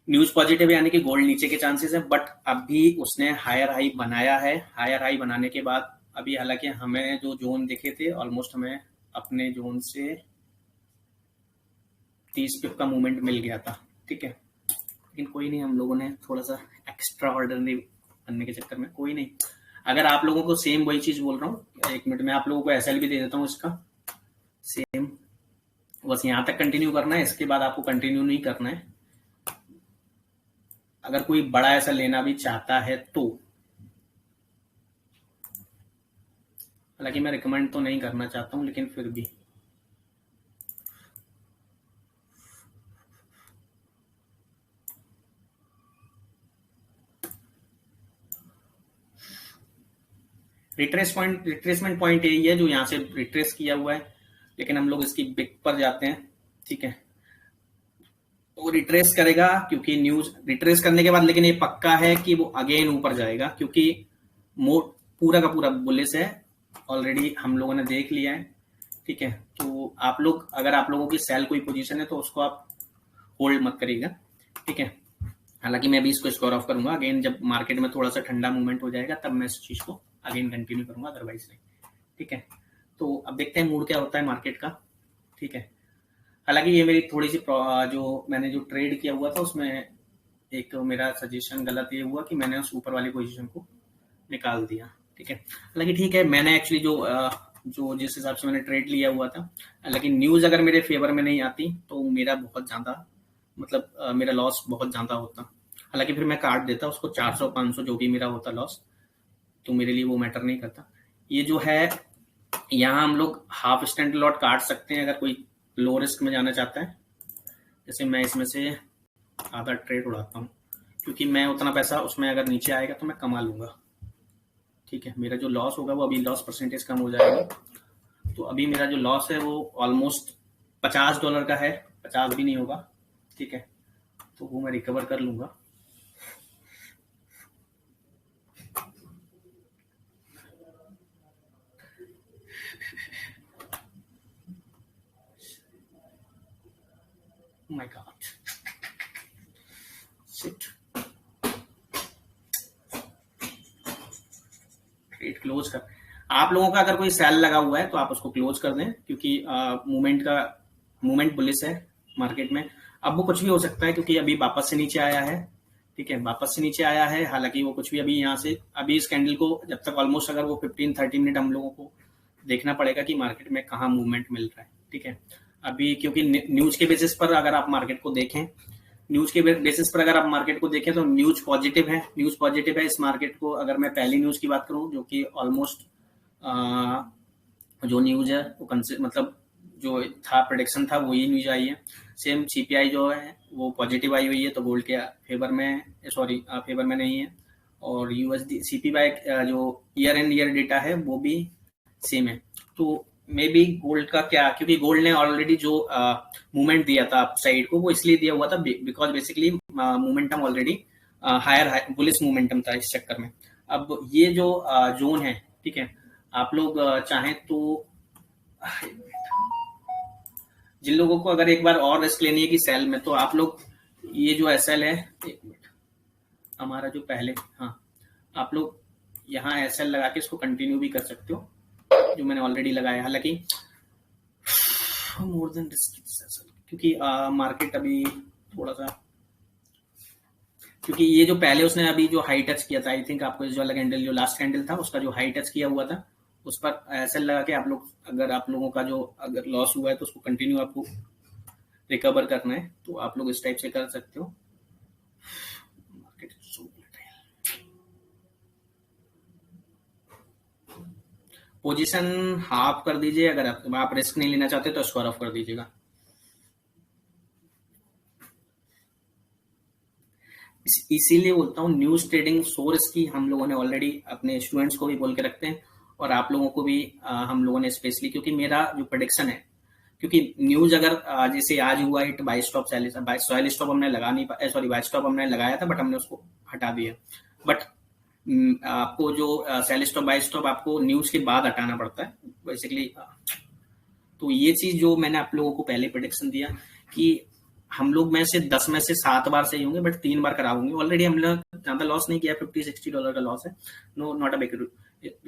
न्यूज पॉजिटिव है, यानी कि गोल्ड नीचे के चांसेस है। बट अभी उसने हायर हाई बनाया है, हायर हाई बनाने के बाद अभी हालांकि हमें जो जोन दिखे थे ऑलमोस्ट हमें अपने जोन से 30 पिप का मूवमेंट मिल गया था, ठीक है। लेकिन कोई नहीं, हम लोगों ने थोड़ा सा एक्स्ट्रा ऑर्डिनरी बनने के चक्कर में, कोई नहीं। अगर आप लोगों को सेम वही चीज बोल रहा हूँ, 1 मिनट में आप लोगों को एसएल भी दे देता हूँ इसका सेम, बस यहाँ तक कंटिन्यू करना है, इसके बाद आपको कंटिन्यू नहीं करना है। अगर कोई बड़ा ऐसा लेना भी चाहता है तो, हालांकि मैं रिकमेंड तो नहीं करना चाहता हूं, लेकिन फिर भी रिट्रेसमेंट पॉइंट यही है जो यहाँ से रिट्रेस किया हुआ है, लेकिन हम लोग इसकी बिग पर जाते हैं, ठीक है। तो रिट्रेस करेगा, क्योंकि न्यूज रिट्रेस करने के बाद, लेकिन ये पक्का है कि वो अगेन ऊपर जाएगा, क्योंकि पूरा का पूरा बुलिश है, ऑलरेडी हम लोगों ने देख लिया है, ठीक है। तो आप लोग, अगर आप लोगों की सेल कोई पोजीशन है तो उसको आप होल्ड मत करिएगा, ठीक है। हालांकि मैं भी इसको स्कोर ऑफ करूंगा अगेन, जब मार्केट में थोड़ा सा ठंडा मूवमेंट हो जाएगा तब मैं इस चीज को अगेन कंटिन्यू करूंगा, अदरवाइज नहीं, ठीक है। तो अब देखते हैं मूड क्या होता है मार्केट का, ठीक है। हालांकि ये मेरी थोड़ी सी जो मैंने जो ट्रेड किया हुआ था उसमें एक मेरा सजेशन गलत ये हुआ कि मैंने उस ऊपर वाली पोजीशन को निकाल दिया, ठीक है। हालांकि ठीक है, मैंने एक्चुअली जो जिस हिसाब से मैंने ट्रेड लिया हुआ था, लेकिन न्यूज अगर मेरे फेवर में नहीं आती तो मेरा बहुत ज्यादा मतलब मेरा लॉस बहुत ज्यादा होता। हालांकि फिर मैं काट देता उसको 400-500 जो भी मेरा होता लॉस, तो मेरे लिए वो मैटर नहीं करता। ये जो है यहाँ हम लोग हाफ स्टैंडर्ड लॉट काट सकते हैं अगर कोई लो रिस्क में जाना चाहता है। जैसे मैं इसमें से आधा ट्रेड उड़ाता हूँ, क्योंकि मैं उतना पैसा उसमें अगर नीचे आएगा तो मैं कमा लूंगा, ठीक है। मेरा जो लॉस होगा वो अभी लॉस परसेंटेज कम हो जाएगा, तो अभी मेरा जो लॉस है वो ऑलमोस्ट $50 का है, 50 भी नहीं होगा, ठीक है। तो वो मैं रिकवर कर लूंगा। My God, shit, trade close कर। आप लोगों का अगर कोई सेल लगा हुआ है तो आप उसको क्लोज कर दें, क्योंकि मूवमेंट बुलिश है मार्केट में। अब वो कुछ भी हो सकता है, क्योंकि अभी वापस से नीचे आया है, ठीक है, वापस से नीचे आया है। हालांकि वो कुछ भी अभी यहाँ से अभी इस कैंडल को जब तक ऑलमोस्ट अगर वो 15-30 मिनट हम लोगों को देखना पड़ेगा कि मार्केट में कहाँ मूवमेंट मिल रहा है, ठीक है। अभी क्योंकि न्यूज के बेसिस पर अगर आप मार्केट को देखें, न्यूज के बेसिस पर अगर आप मार्केट को देखें तो न्यूज पॉजिटिव है, न्यूज पॉजिटिव है इस मार्केट को। अगर मैं पहली न्यूज की बात करूं, जो कि ऑलमोस्ट जो न्यूज है वो मतलब जो था प्रोडिक्शन था वही न्यूज आई है। सेम सीपीआई जो है वो पॉजिटिव आई हुई है, तो गोल्ड के फेवर में, सॉरी फेवर में नहीं है। और यूएसडी सीपीआई जो ईयर एंड ईयर डेटा है वो भी सेम है। तो मे बी गोल्ड का क्या, क्योंकि गोल्ड ने ऑलरेडी जो मूवमेंट दिया था साइड को वो इसलिए दिया हुआ था because basically momentum already higher bullish momentum था इस चक्कर में। अब ये जो जोन है, ठीक है, आप लोग चाहें तो जिन लोगों को अगर एक बार और रिस्क लेनी है कि सेल में, तो आप लोग ये जो एसएल है, एक मिनट, हमारा जो पहले, हाँ, आप लोग यहाँ एसएल लगा के इसको कंटिन्यू भी कर सकते हो, जो मैंने ऑलरेडी लगाया। हालांकि मोर देन रिस्क, क्योंकि मार्केट अभी थोड़ा सा, क्योंकि ये जो पहले उसने अभी जो हाई टच किया था, आई थिंक आपको जो वाला कैंडल जो लास्ट कैंडल था उसका जो हाई टच किया हुआ था उस पर एसएल लगा के आप लोग, अगर आप लोगों का जो अगर लॉस हुआ है तो उसको कंटिन्यू आपको रिकवर करना है, तो आप लोग इस टाइप से कर सकते हो। पोजीशन हाफ कर दीजिए, अगर आप रिस्क नहीं लेना चाहते तो स्क्वायर ऑफ कर दीजिएगा। इसीलिए बोलता हूँ न्यूज ट्रेडिंग सोर्स की हम लोगों ने ऑलरेडी अपने स्टूडेंट्स को भी बोल के रखते हैं, और आप लोगों को भी हम लोगों ने स्पेशली, क्योंकि मेरा जो प्रेडिक्शन है, क्योंकि न्यूज अगर जैसे आज हुआ hit buy stop sell stop हमने लगा नहीं पाया, सॉरी बाय स्टॉप हमने लगाया था बट हमने उसको हटा दिया। बट आपको जो सेल स्टॉप बाय स्टॉप आपको न्यूज के बाद हटाना पड़ता है बेसिकली। तो ये चीज जो मैंने आप लोगों को पहले प्रेडिक्शन दिया कि हम लोग में से 10 में से 7 बार सही होंगे, बट 3 बार खराब होंगे। ऑलरेडी हमने ज्यादा लॉस नहीं किया, $50-60 का लॉस है, no not a big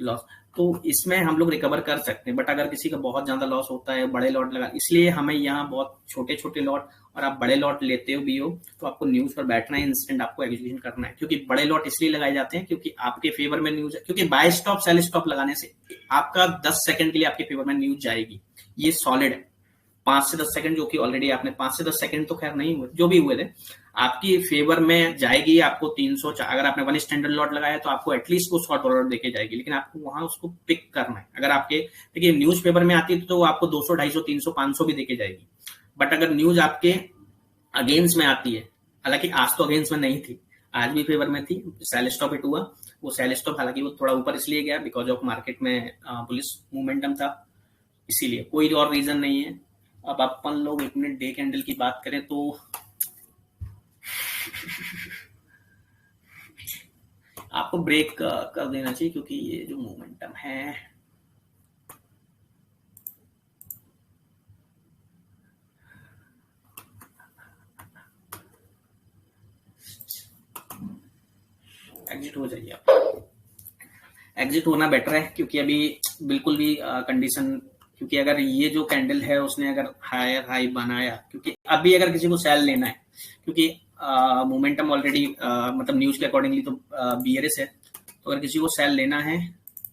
loss. तो इसमें हम लोग रिकवर कर सकते हैं। बट अगर किसी का बहुत ज्यादा लॉस होता है, बड़े लॉट लगा, इसलिए हमें यहाँ बहुत छोटे छोटे लॉट, और आप बड़े लॉट लेते हो भी हो तो आपको न्यूज पर बैठना है, इंस्टेंट आपको एग्जीक्यूशन करना है। क्योंकि बड़े लॉट इसलिए लगाए जाते हैं क्योंकि आपके फेवर में न्यूज है, क्योंकि बाय स्टॉप सेल स्टॉप लगाने से आपका 10 सेकंड के लिए आपके फेवर में न्यूज जाएगी, ये सॉलिड है। 5 से 10 सेकंड, जो कि ऑलरेडी आपने 5 से 10 सेकंड तो खैर नहीं हुए, जो भी हुए थे आपकी फेवर में जाएगी। आपको 300, अगर आपने 1 स्टैंडर्ड लॉट लगाया तो आपको एटलीस्ट वो $100 देके जाएगी, लेकिन आपको वहां उसको पिक करना है। अगर आपके देखिए न्यूज पेपर में आती है तो आपको 200, 250, 300, 500 भी देके जाएगी। बट अगर न्यूज आपके अगेंस्ट में आती है, हालांकि आज तो अगेंस्ट में नहीं थी, आज भी फेवर में थी, सेल स्टॉप हिट हुआ। वो सेल स्टॉप हालांकि वो थोड़ा ऊपर इसलिए गया बिकॉज ऑफ मार्केट में बुलिश मोमेंटम था, इसीलिए, कोई और रीजन नहीं है। अब अपन लोग 1 मिनट डे कैंडल की बात करें तो आपको ब्रेक कर देना चाहिए, क्योंकि ये जो मोमेंटम है एग्जिट हो जाइए आप, एग्जिट होना बेटर है, क्योंकि अभी बिल्कुल भी कंडीशन, क्योंकि अगर ये जो कैंडल है उसने अगर हायर हाई बनाया, क्योंकि अभी अगर किसी को सेल लेना है, क्योंकि मोमेंटम ऑलरेडी मतलब न्यूज के अकॉर्डिंगली तो बियरिश है, तो अगर किसी को सेल लेना है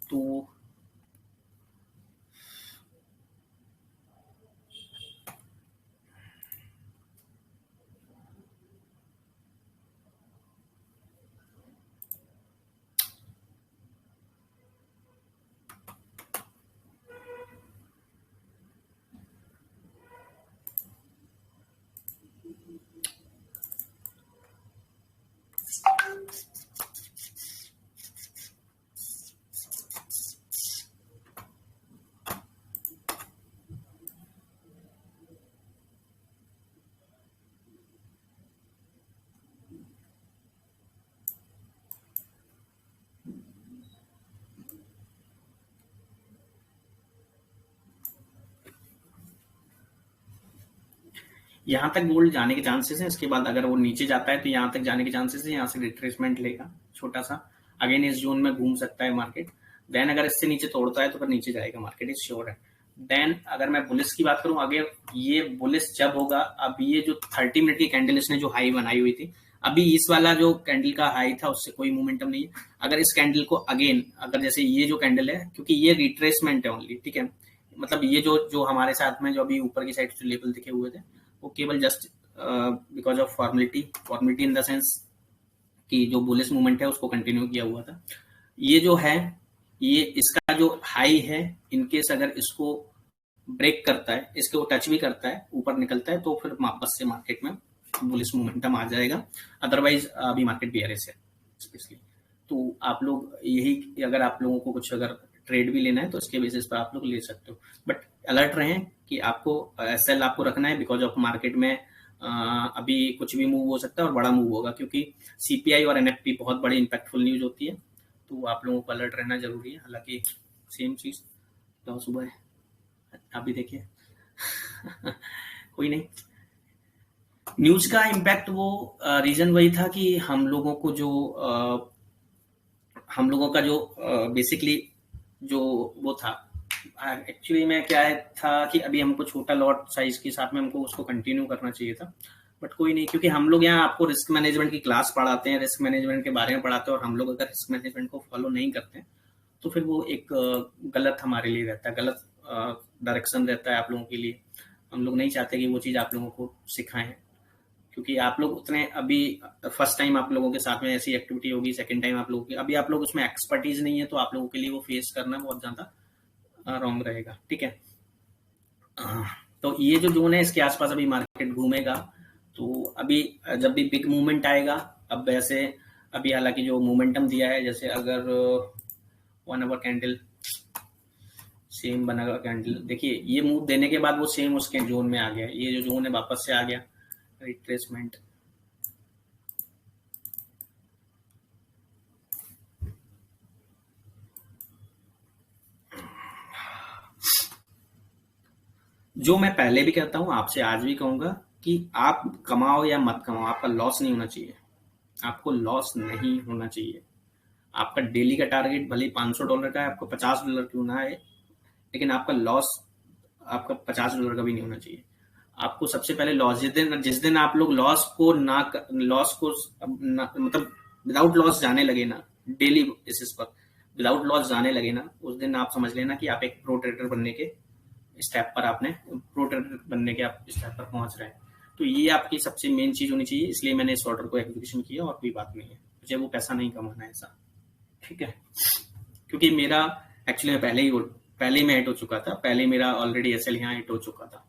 तो यहाँ तक गोल्ड जाने के चांसेस हैं। इसके बाद अगर वो नीचे जाता है तो यहाँ तक जाने के चांसेस है, यहाँ से रिट्रेसमेंट लेगा छोटा सा, अगेन इस जोन में घूम सकता है मार्केट। देन अगर इससे नीचे तोड़ता है तो फिर नीचे जाएगा मार्केट, इज श्योर है। देन अगर मैं बुलिस की बात करूं, अगर ये बुलिस जब होगा, अब ये जो 30 मिनट की कैंडल इसने जो हाई बनाई हुई थी, अभी इस वाला जो कैंडल का हाई था उससे कोई मोमेंटम नहीं है। अगर इस कैंडल को अगेन, अगर जैसे ये जो कैंडल है, क्योंकि ये रिट्रेसमेंट है ओनली, ठीक है, मतलब ये जो जो हमारे साथ में जो अभी ऊपर की साइड जो लेवल दिखे हुए थे वो केवल just because of formality in the sense कि जो बुलिश मूवमेंट है उसको कंटिन्यू किया हुआ था। ये जो है, ये इसका जो हाई है, इनकेस अगर इसको ब्रेक करता है, इसको टच भी करता है, ऊपर निकलता है, तो फिर वापस से मार्केट में बुलिश मोमेंटम आ जाएगा। अदरवाइज अभी मार्केट बियरिश है स्पेशली। तो आप लोग यही, अगर आप लोगों को कुछ अगर ट्रेड भी लेना है तो इसके बेसिस पर आप लोग ले सकते हो, बट अलर्ट रहें कि आपको एसएल आपको रखना है, बिकॉज ऑफ मार्केट में अभी कुछ भी मूव हो सकता है और बड़ा मूव होगा, क्योंकि सीपीआई और एनएफपी बहुत बड़ी इंपैक्टफुल न्यूज होती है, तो आप लोगों को अलर्ट रहना जरूरी है। हालांकि सेम चीज तो सुबह है, आप भी देखिए कोई नहीं। न्यूज का इम्पैक्ट वो रीजन वही था कि हम लोगों का जो बेसिकली जो वो था, एक्चुअली में क्या है था कि अभी हमको छोटा लॉट साइज के साथ में हमको उसको कंटिन्यू करना चाहिए था, बट कोई नहीं, क्योंकि हम लोग यहाँ आपको रिस्क मैनेजमेंट की क्लास पढ़ाते हैं, रिस्क मैनेजमेंट के बारे में पढ़ाते हैं, और हम लोग अगर रिस्क मैनेजमेंट को फॉलो नहीं करते हैं तो फिर वो एक गलत हमारे लिए रहता है, गलत डायरेक्शन रहता है आप लोगों के लिए। हम लोग नहीं चाहते कि वो चीज़ आप लोगों को सिखाएं, क्योंकि आप लोग उतने अभी फर्स्ट टाइम आप लोगों के साथ में ऐसी एक्टिविटी होगी, सेकंड टाइम आप लोगों की, अभी आप लोग उसमें एक्सपर्टीज नहीं है, तो आप लोगों के लिए वो फेस करना बहुत ज़्यादा रॉन्ग रहेगा, ठीक है। तो ये जो जोन है इसके आसपास अभी मार्केट घूमेगा, तो अभी जब भी बिग मूवमेंट आएगा, अब वैसे अभी हालांकि जो मोमेंटम दिया है, जैसे अगर 1 आवर कैंडल सेम बना कैंडल, देखिए ये मूव देने के बाद वो सेम उसके जोन में आ गया, ये जो जोन है वापस से आ गया, रिट्रेसमेंट। जो मैं पहले भी कहता हूं, आपसे आज भी कहूंगा कि आप कमाओ या मत कमाओ, आपका लॉस नहीं होना चाहिए, आपको लॉस नहीं होना चाहिए। आपका डेली का टारगेट भले $500 का है, आपको $50 क्यों ना है, लेकिन आपका लॉस आपका $50 का भी नहीं होना चाहिए। आपको सबसे पहले लॉस, जिस दिन आप लोग लॉस को मतलब विदाउट लॉस जाने लगे ना, डेली बेसिस पर विदाउट लॉस जाने लगे ना, उस दिन आप समझ लेना कि आप एक प्रो ट्रेडर बनने के स्टेप पर आप स्टेप पर पहुंच रहे हैं। तो ये आपकी सबसे मेन चीज होनी चाहिए, इसलिए मैंने इस ऑर्डर को एग्जीक्यूशन किया, और कोई बात नहीं है, मुझे वो पैसा नहीं कमाना है ऐसा, ठीक है। क्योंकि मेरा एक्चुअली पहले ही मैं हिट हो चुका था, पहले मेरा ऑलरेडी एसएल यहाँ हिट हो चुका था,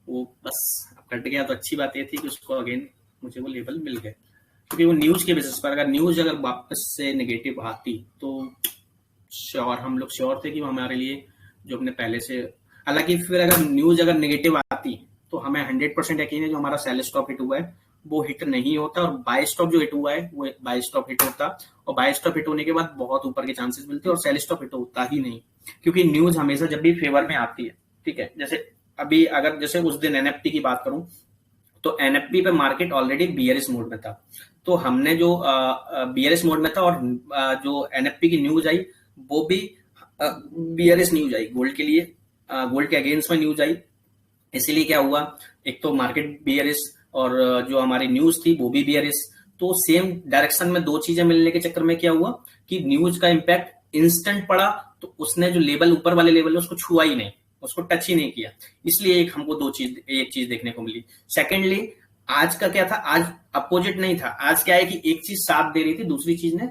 वो बस कट गया। तो अच्छी बात ये थी कि उसको अगेन मुझे वो लेवल मिल गए, क्योंकि वो न्यूज के बेसिस पर, अगर न्यूज अगर वापस से नेगेटिव आती तो श्योर, हम लोग श्योर थे कि वो हमारे लिए जो अपने पहले से, हालांकि फिर अगर न्यूज अगर नेगेटिव आती तो हमें 100% यकीन है जो हमारा सेल स्टॉप हिट हुआ है वो हिट नहीं होता, और बाय स्टॉप जो हिट हुआ है वो बाय स्टॉप हिट होता, और बाय स्टॉप हिट होने के बाद बहुत ऊपर के चांसेस मिलते हैं, और सेल स्टॉप हिट होता ही नहीं, क्योंकि न्यूज हमेशा जब भी फेवर में आती है, ठीक है। जैसे अभी अगर जैसे उस दिन एनएफटी की बात करूं, तो एनएफपी पे मार्केट ऑलरेडी बीयरिश मोड में था, तो हमने जो बीयरिश मोड में था, और जो एनएफपी की न्यूज आई वो भी बीयरिश न्यूज आई गोल्ड के लिए, गोल्ड के अगेंस्ट में न्यूज आई। इसीलिए क्या हुआ, एक तो मार्केट बियरिश, और जो हमारी न्यूज थी वो भी बियरिश। तो सेम डायरेक्शन में दो चीजें मिलने के चक्कर में क्या हुआ कि न्यूज का इंपैक्ट इंस्टेंट पड़ा, तो उसने जो लेवल ऊपर वाले लेवल है उसको छुआ ही नहीं, उसको टच ही नहीं किया, इसलिए एक हमको एक चीज देखने को मिली। सेकेंडली, आज का क्या था, आज अपोजिट नहीं था, आज क्या है कि एक चीज साथ दे रही थी, दूसरी चीज ने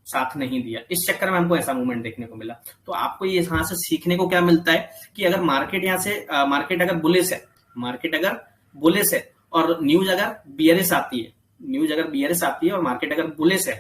साथ नहीं दिया, इस चक्कर में हमको ऐसा मूवमेंट देखने को मिला। तो आपको ये यहां से सीखने को क्या मिलता है कि अगर मार्केट यहाँ से मार्केट अगर बुलिश है, मार्केट अगर बुलिश है और न्यूज अगर बियरिश आती है, न्यूज अगर बियरिश आती है और मार्केट अगर बुलिश है,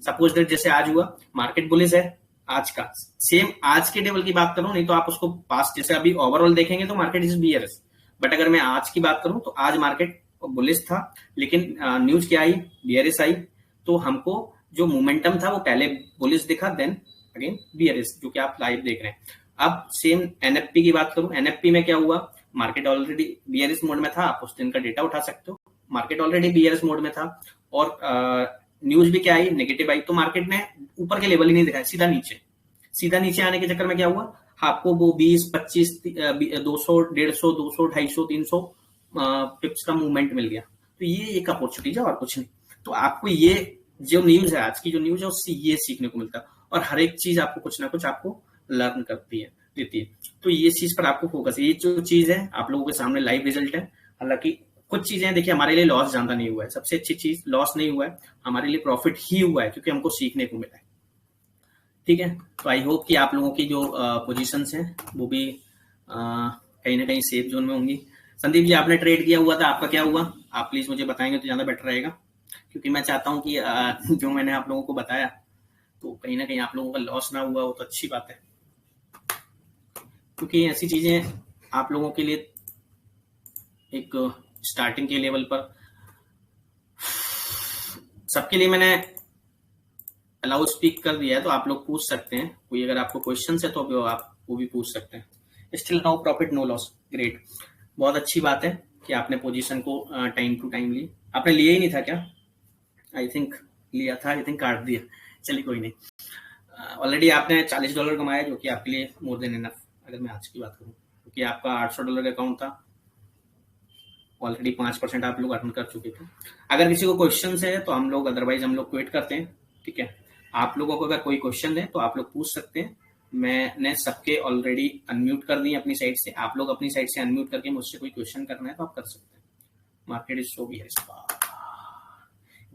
सपोज दैट जैसे आज हुआ मार्केट बुलिश है, आज का सेम आज के लेवल की बात करूं, नहीं तो आप उसको पास्ट, जैसे अभी ओवरऑल देखेंगे तो मार्केट इज बियरिश, बट अगर मैं आज की बात करूं तो आज मार्केट बुलिश था, लेकिन न्यूज क्या आई, बियरिश आई, तो हमको जो मोमेंटम था वो पहले बुलिश दिखा, देन अगेन बियरिश, जो कि आप लाइव देख रहे हैं। अब सेम एनएफपी की बात करूं, एनएफपी में क्या हुआ, मार्केट ऑलरेडी बियरिश मोड में था, आप उस दिन का डेटा उठा सकते हो, मार्केट ऑलरेडी बियरिश मोड में था, और न्यूज भी क्या आई, नेगेटिव आई, तो मार्केट ने ऊपर के लेवल ही नहीं दिखाया, सीधा नीचे आने के चक्कर में क्या हुआ, आपको वो 20, 25, 200, 150, 200, 250, 300 पिप्स का मूवमेंट मिल गया। तो ये एक अपॉर्चुनिटी है और कुछ नहीं। तो आपको ये जो न्यूज है, आज की जो न्यूज है, उससे ये सीखने को मिलता है, और हर एक चीज आपको कुछ ना कुछ आपको लर्न करती है, देती है। तो ये चीज पर आपको फोकस है, ये जो चीज है आप लोगों के सामने लाइव रिजल्ट है। हालांकि कुछ चीजें देखिए हमारे लिए लॉस ज्यादा नहीं हुआ है, सबसे अच्छी चीज लॉस नहीं हुआ है, हमारे लिए प्रॉफिट ही हुआ है, क्योंकि हमको सीखने को मिला है, ठीक है। तो आई होप कि आप लोगों की जो पोजीशंस हैं वो भी कहीं ना कहीं सेफ जोन में होंगी। संदीप जी, आपने ट्रेड किया हुआ था, आपका क्या हुआ, आप प्लीज मुझे बताएंगे तो ज्यादा बेटर रहेगा, क्योंकि मैं चाहता हूं कि जो मैंने आप लोगों को बताया तो कहीं ना कहीं आप लोगों का लॉस ना हुआ हो तो अच्छी बात है, क्योंकि ऐसी चीजें आप लोगों के लिए एक स्टार्टिंग के लेवल पर, सबके लिए मैंने अलाउ स्पीक कर दिया है, तो आप लोग पूछ सकते हैं, कोई अगर आपको क्वेश्चन है तो आप वो भी पूछ सकते हैं। Still no profit no loss, great, बहुत अच्छी बात है कि आपने पोजीशन को टाइम टू टाइम ली। आपने लिया ही नहीं था क्या, आई थिंक लिया था, आई थिंक काट दिया, चलिए कोई नहीं। ऑलरेडी आपने $40 कमाया, जो कि आपके लिए मोर देन इनफ, अगर मैं आज की बात करूं, क्योंकि आपका $800 का अकाउंट था, ऑलरेडी 5% आप लोग अर्न कर चुके थे। अगर किसी को क्वेश्चन है तो हम लोग, अदरवाइज हम लोग क्विट करते हैं, ठीक है। आप लोगों को अगर कोई क्वेश्चन है तो आप लोग पूछ सकते हैं, मैंने सबके ऑलरेडी अनम्यूट कर दिए अपनी साइड से, आप लोग अपनी साइड से अनम्यूट करके मुझसे कोई क्वेश्चन करना है तो आप कर सकते हैं। Market is so bearish,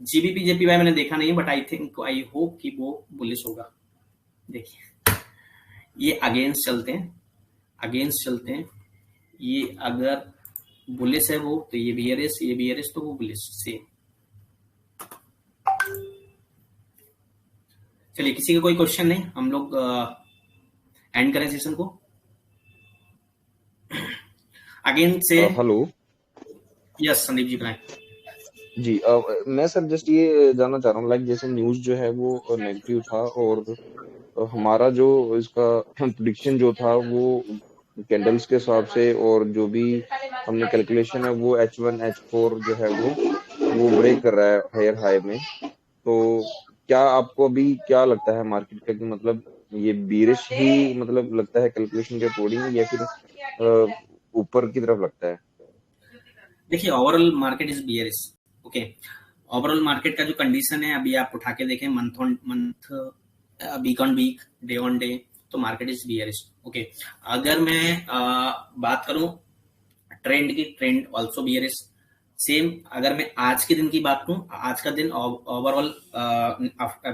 GBP JPY मैंने देखा नहीं, but I think, I hope कि वो बुलिश होगा। देखिए ये अगेंस्ट चलते हैं, ये अगर बुलिश है वो, तो ये बियरिश, तो वो बुलिश, सेम। चलिए, किसी का कोई क्वेश्चन नहीं, हम लोग एंड करें सेशन को। अगेन से हेलो, यस संदीप जी बताएं। जी मैं सर जस्ट ये जानना चाह रहा हूँ, लाइक जैसे न्यूज जो है वो नेगेटिव था, और हमारा जो इसका प्रिडिक्शन जो था वो कैंडल्स के हिसाब से, और जो भी हमने कैलकुलेशन है वो H1 H4 जो है वो ब्रेक कर रहा है हायर हाई में। तो क्या आपको अभी क्या लगता है मार्केट का, कि मतलब ये बीरिश ही मतलब लगता है कैलकुलेशन के अकॉर्डिंग, या फिर ऊपर की तरफ लगता है? देखिए, overall market is bearish, okay. Overall market का जो कंडीशन है, अभी आप उठा के देखें month on month, week on week, day on day, तो मार्केट इज बियरिश, ओके। अगर मैं बात करूं ट्रेंड की, ट्रेंड ऑल्सो बियरिश, सेम। अगर मैं आज के दिन की बात करूं, आज का दिन ओवरऑल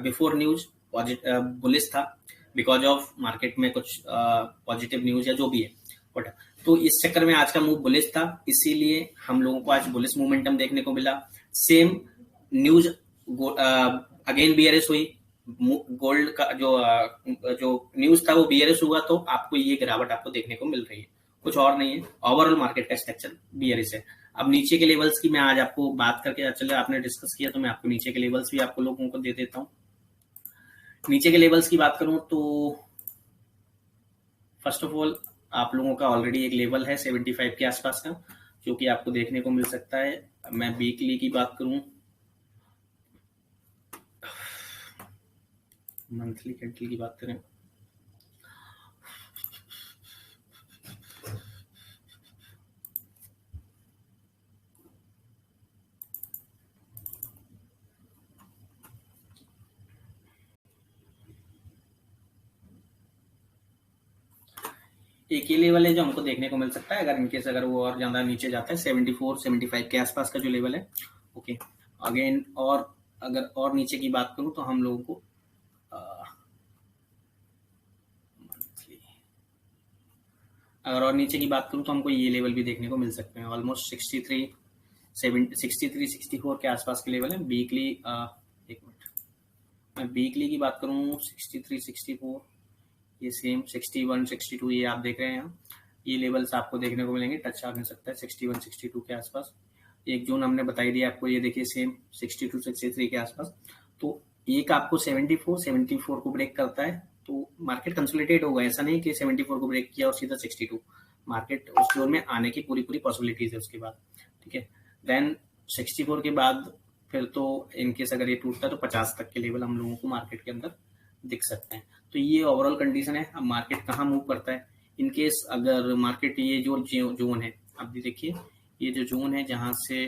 बिफोर न्यूज बुलिश था, बिकॉज ऑफ मार्केट में कुछ पॉजिटिव न्यूज या जो भी है, बट तो इस चक्कर में आज का मूव बुलिश था, इसीलिए हम लोगों को आज बुलिश मोमेंटम देखने को मिला। सेम न्यूज अगेन बियरिश हुई, गोल्ड का जो न्यूज था वो बियरिश हुआ, तो आपको ये गिरावट आपको देखने को मिल रही है, कुछ और नहीं है। ओवरऑल मार्केट का स्ट्रक्चर बियरिश है। अब नीचे के लेवल्स की मैं आज आपको बात करके, चले आपने डिस्कस किया तो मैं आपको नीचे के लेवल्स भी आपको लोगों को दे देता हूँ। नीचे के लेवल्स की बात करूं तो फर्स्ट ऑफ ऑल आप लोगों का ऑलरेडी एक लेवल है 75 के आसपास का, जो कि आपको देखने को मिल सकता है। मैं वीकली की बात करूं, मंथली कैंडल की बात करें, एक ही लेवल है जो हमको देखने को मिल सकता है अगर इनकेस अगर वो और ज्यादा नीचे जाता है 74 75 के आसपास का जो लेवल है। ओके, अगेन और अगर और नीचे की बात करूं तो हम लोगों को मंथली, अगर और नीचे की बात करूं तो हमको ये लेवल भी देखने को मिल सकते हैं, ऑलमोस्ट 63 64 के आसपास के लेवल है। वीकली एक मिनट, मैं वीकली की बात करूं 63 64, ये सेम 61 62 ये आप देख रहे हैं यहाँ, ये लेवल्स आपको देखने को मिलेंगे, टच आ नहीं सकता है 61 62 के आसपास। एक जोन हमने बताई दिया आपको, ये देखिए सेम 62 63 के आसपास। तो एक आपको 74 को ब्रेक करता है तो मार्केट कंसोलिडेट होगा, ऐसा नहीं कि 74 को ब्रेक किया और सीधा 62, मार्केट उस जोन में आने की पूरी पूरी पॉसिबिलिटीज है उसके बाद। ठीक है, देन 64 के बाद फिर तो इनकेस अगर ये टूटता है तो 50 तक के लेवल हम लोगों को मार्केट के अंदर दिख सकते हैं। तो ये ओवरऑल कंडीशन है। अब मार्केट कहाँ मूव करता है, इनकेस अगर मार्केट ये जो जोन है, अब भी देखिए ये जो जोन है जहां से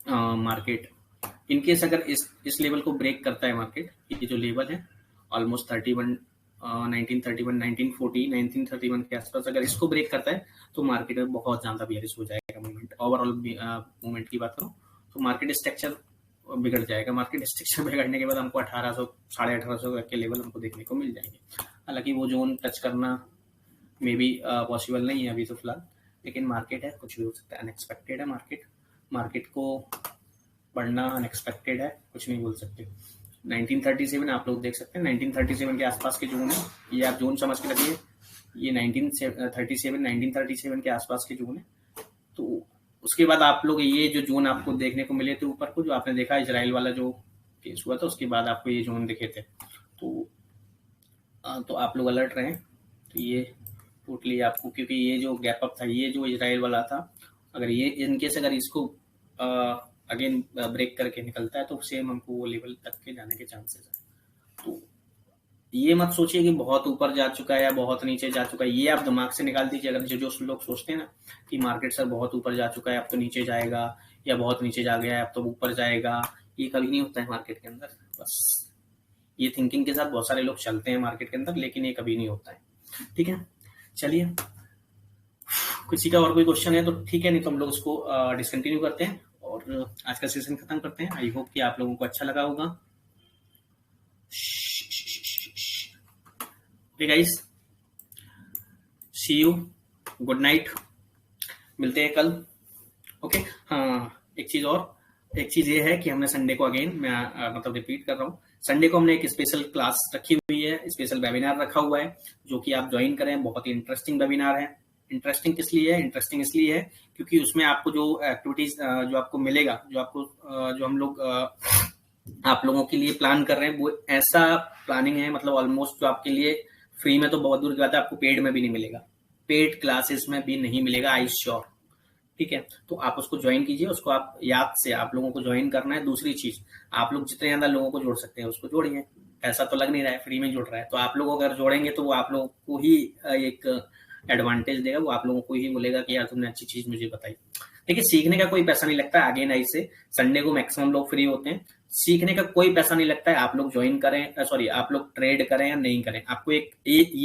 मार्केट इनकेस अगर इस लेवल को ब्रेक करता है मार्केट, ये जो लेवल है ऑलमोस्ट 31 1931 1940 1931 के आसपास, अगर इसको ब्रेक करता है तो मार्केट में बहुत ज्यादा बेयरिश हो जाएगा मूवमेंट। ओवरऑल मूवमेंट की बात करूं तो मार्केट स्ट्रक्चर बिगड़ जाएगा। मार्केट स्ट्रक्चर बिगड़ने के बाद हमको 1800 1850 के लेवल हमको देखने को मिल जाएंगे। हालांकि वो जोन टच करना मे बी पॉसिबल नहीं है अभी तो फिलहाल, लेकिन मार्केट है, कुछ भी हो सकता है, अनएक्सपेक्टेड है मार्केट को बढ़ना अनएक्सपेक्टेड है, कुछ नहीं बोल सकते। 1937 आप लोग देख सकते हैं, 1937 के आसपास के जोन है, ये आप जोन समझ के रखिए, ये 1937 के आसपास के जोन है। तो उसके बाद आप लोग ये जो जोन आपको देखने को मिले थे ऊपर को, जो आपने देखा इजराइल वाला जो केस हुआ था, उसके बाद आपको ये जोन दिखे थे, तो आप लोग अलर्ट रहें। तो ये टोटली आपको, क्योंकि ये जो गैप अप था, ये जो इजराइल वाला था, अगर ये इनकेस अगर इसको अगेन ब्रेक करके निकलता है तो सेम हमको वो लेवल तक के जाने के चांसेस है। तो ये मत सोचिए कि बहुत ऊपर जा चुका है या बहुत नीचे जा चुका है, ये आप दिमाग से निकाल दीजिए। अगर जो लोग सोचते हैं ना कि मार्केट सर बहुत ऊपर जा चुका है अब तो नीचे जाएगा, या बहुत नीचे जा गया है अब तो ऊपर जाएगा, ये कभी नहीं होता है मार्केट के अंदर। बस ये थिंकिंग के साथ बहुत सारे लोग चलते हैं मार्केट के अंदर, लेकिन ये कभी नहीं होता है। ठीक है, चलिए किसी का और कोई क्वेश्चन है तो ठीक है, नहीं तो हम लोग उसको डिसकंटिन्यू करते हैं और आज का सेशन खत्म करते हैं। आई होप कि आप लोगों को अच्छा लगा होगा। Okay guys, see you, good night, मिलते हैं कल। ओके, हाँ एक चीज ये है कि हमने संडे को, अगेन मैं मतलब रिपीट कर रहा हूँ, संडे को हमने एक स्पेशल क्लास रखी हुई है, स्पेशल वेबिनार रखा हुआ है, जो कि आप ज्वाइन करें। बहुत ही इंटरेस्टिंग वेबिनार है। इंटरेस्टिंग किस लिए है? इंटरेस्टिंग इसलिए है क्योंकि उसमें आपको जो एक्टिविटीज जो आपको मिलेगा, जो हम लोग आप लोगों के लिए प्लान कर रहे हैं, वो ऐसा प्लानिंग है, मतलब ऑलमोस्ट जो आपके लिए फ्री में तो बहुत दूर की बात है, आपको पेड में भी नहीं मिलेगा, पेड क्लासेस में भी नहीं मिलेगा, आई श्योर। ठीक है, तो आप उसको ज्वाइन कीजिए, उसको आप याद से आप लोगों को ज्वाइन करना है। दूसरी चीज, आप लोग जितने ज्यादा लोगों को जोड़ सकते हैं उसको जोड़िए, ऐसा तो लग नहीं रहा है, फ्री में जुड़ रहा है, तो आप लोग अगर जोड़ेंगे तो वो आप लोगों को ही एक एडवांटेज देगा, वो आप लोगों को ही बोलेगा कि यार तुमने अच्छी चीज मुझे बताई। देखिए, सीखने का कोई पैसा नहीं लगता है। अगेन ऐसे संडे को मैक्सिमम लोग फ्री होते हैं, सीखने का कोई पैसा नहीं लगता है। आप लोग ज्वाइन करें, सॉरी आप लोग ट्रेड करें या नहीं करें, आपको ये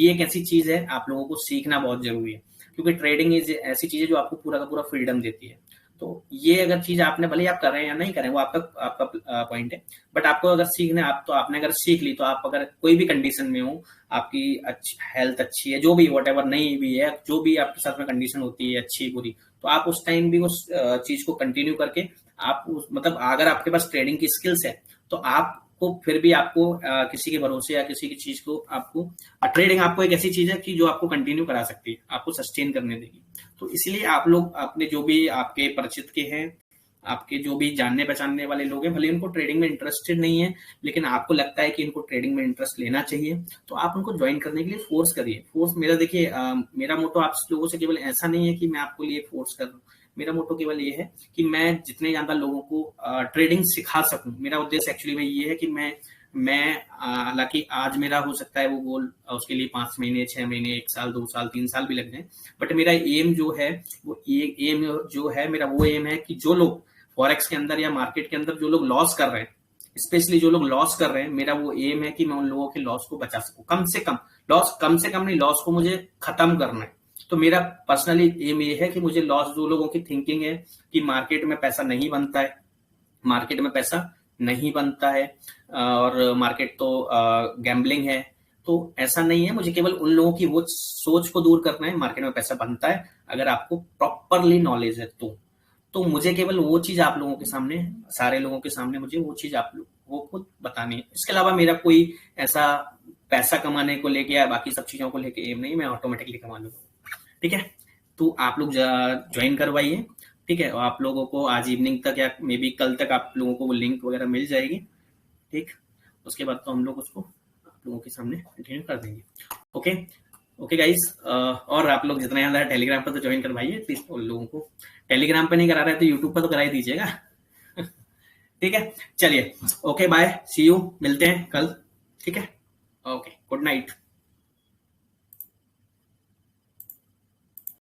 एक ऐसी चीज है, आप लोगों को सीखना बहुत जरूरी है, क्योंकि ट्रेडिंग ऐसी चीज है जो आपको पूरा का पूरा फ्रीडम देती है। तो ये अगर चीज आपने, भले आप कर रहे हैं या नहीं करें, वो आपका पॉइंट है, बट आपको अगर सीखना है, तो आपने अगर सीख ली, तो आप अगर कोई भी कंडीशन में हो, आपकी अच्छी हेल्थ अच्छी है, जो भी वॉट नहीं भी है, जो भी आपके साथ में कंडीशन होती है अच्छी बुरी, तो आप उस टाइम भी उस चीज को कंटिन्यू करके आप मतलब अगर आपके पास ट्रेडिंग की स्किल्स है, तो आपको फिर भी आपको किसी के भरोसे या किसी की चीज को आपको, ट्रेडिंग आपको एक ऐसी चीज है कि जो आपको कंटिन्यू करा सकती है, आपको सस्टेन करने देगी। तो इसलिए आप लोग अपने जो भी आपके परिचित के हैं, आपके जो भी जानने पहचानने वाले लोग हैं, भले उनको ट्रेडिंग में इंटरेस्टेड नहीं है, लेकिन आपको लगता है कि इनको ट्रेडिंग में इंटरेस्ट लेना चाहिए, तो आप उनको ज्वाइन करने के लिए फोर्स करिए। फोर्स मेरा देखिए, मेरा मोटो आप लोगों से केवल ऐसा नहीं है कि मैं आपको लिए फोर्स कर रहा हूँ। मेरा मोटो केवल ये है कि मैं जितने ज्यादा लोगों को ट्रेडिंग सिखा सकूं। मेरा उद्देश्य एक्चुअली में ये है कि मैं हालांकि आज मेरा हो सकता है वो गोल, उसके लिए 5 महीने, 6 महीने, 1 साल, 2 साल, 3 साल भी लग जाए, बट मेरा एम जो है वो एम जो है मेरा वो एम है कि जो लोग फॉरेक्स के अंदर या मार्केट के अंदर जो लोग लॉस कर रहे हैं, स्पेशली जो लोग लॉस कर रहे हैं, मेरा वो एम है कि मैं उन लोगों के लॉस को बचा सकूं। कम से कम लॉस, कम से कम नहीं, लॉस को मुझे खत्म करना है। तो मेरा पर्सनली एम ये है कि मुझे लॉस, जो लोगों की थिंकिंग है कि मार्केट में पैसा नहीं बनता है, मार्केट में पैसा नहीं बनता है और मार्केट तो गैम्बलिंग है, तो ऐसा नहीं है। मुझे केवल उन लोगों की वो सोच को दूर करना है, मार्केट में पैसा बनता है अगर आपको प्रॉपरली नॉलेज है तो मुझे केवल वो चीज आप लोगों के सामने, सारे लोगों के सामने मुझे वो चीज आप लोगों को बतानी है। इसके अलावा मेरा कोई ऐसा पैसा कमाने को लेके या बाकी सब चीजों को लेके एम नहीं, मैं ऑटोमेटिकली कमा लूंगा। ठीक है, तो आप लोग ज्वाइन करवाइए। ठीक है, और आप लोगों को आज इवनिंग तक या मे बी कल तक आप लोगों को वो लिंक वगैरह मिल जाएगी। ठीक, उसके बाद तो हम लोग उसको आप लोगों के सामने कंटिन्यू कर देंगे। ओके ओके गाइस, और आप लोग जितना ज्यादा टेलीग्राम पर तो ज्वाइन करवाइए प्लीज। उन लोगों को टेलीग्राम पे नहीं करा रहे तो यूट्यूब पर तो करा ही दीजिएगा। ठीक है, चलिए, ओके बाय, सी यू, मिलते हैं कल। ठीक है, ओके, गुड नाइट।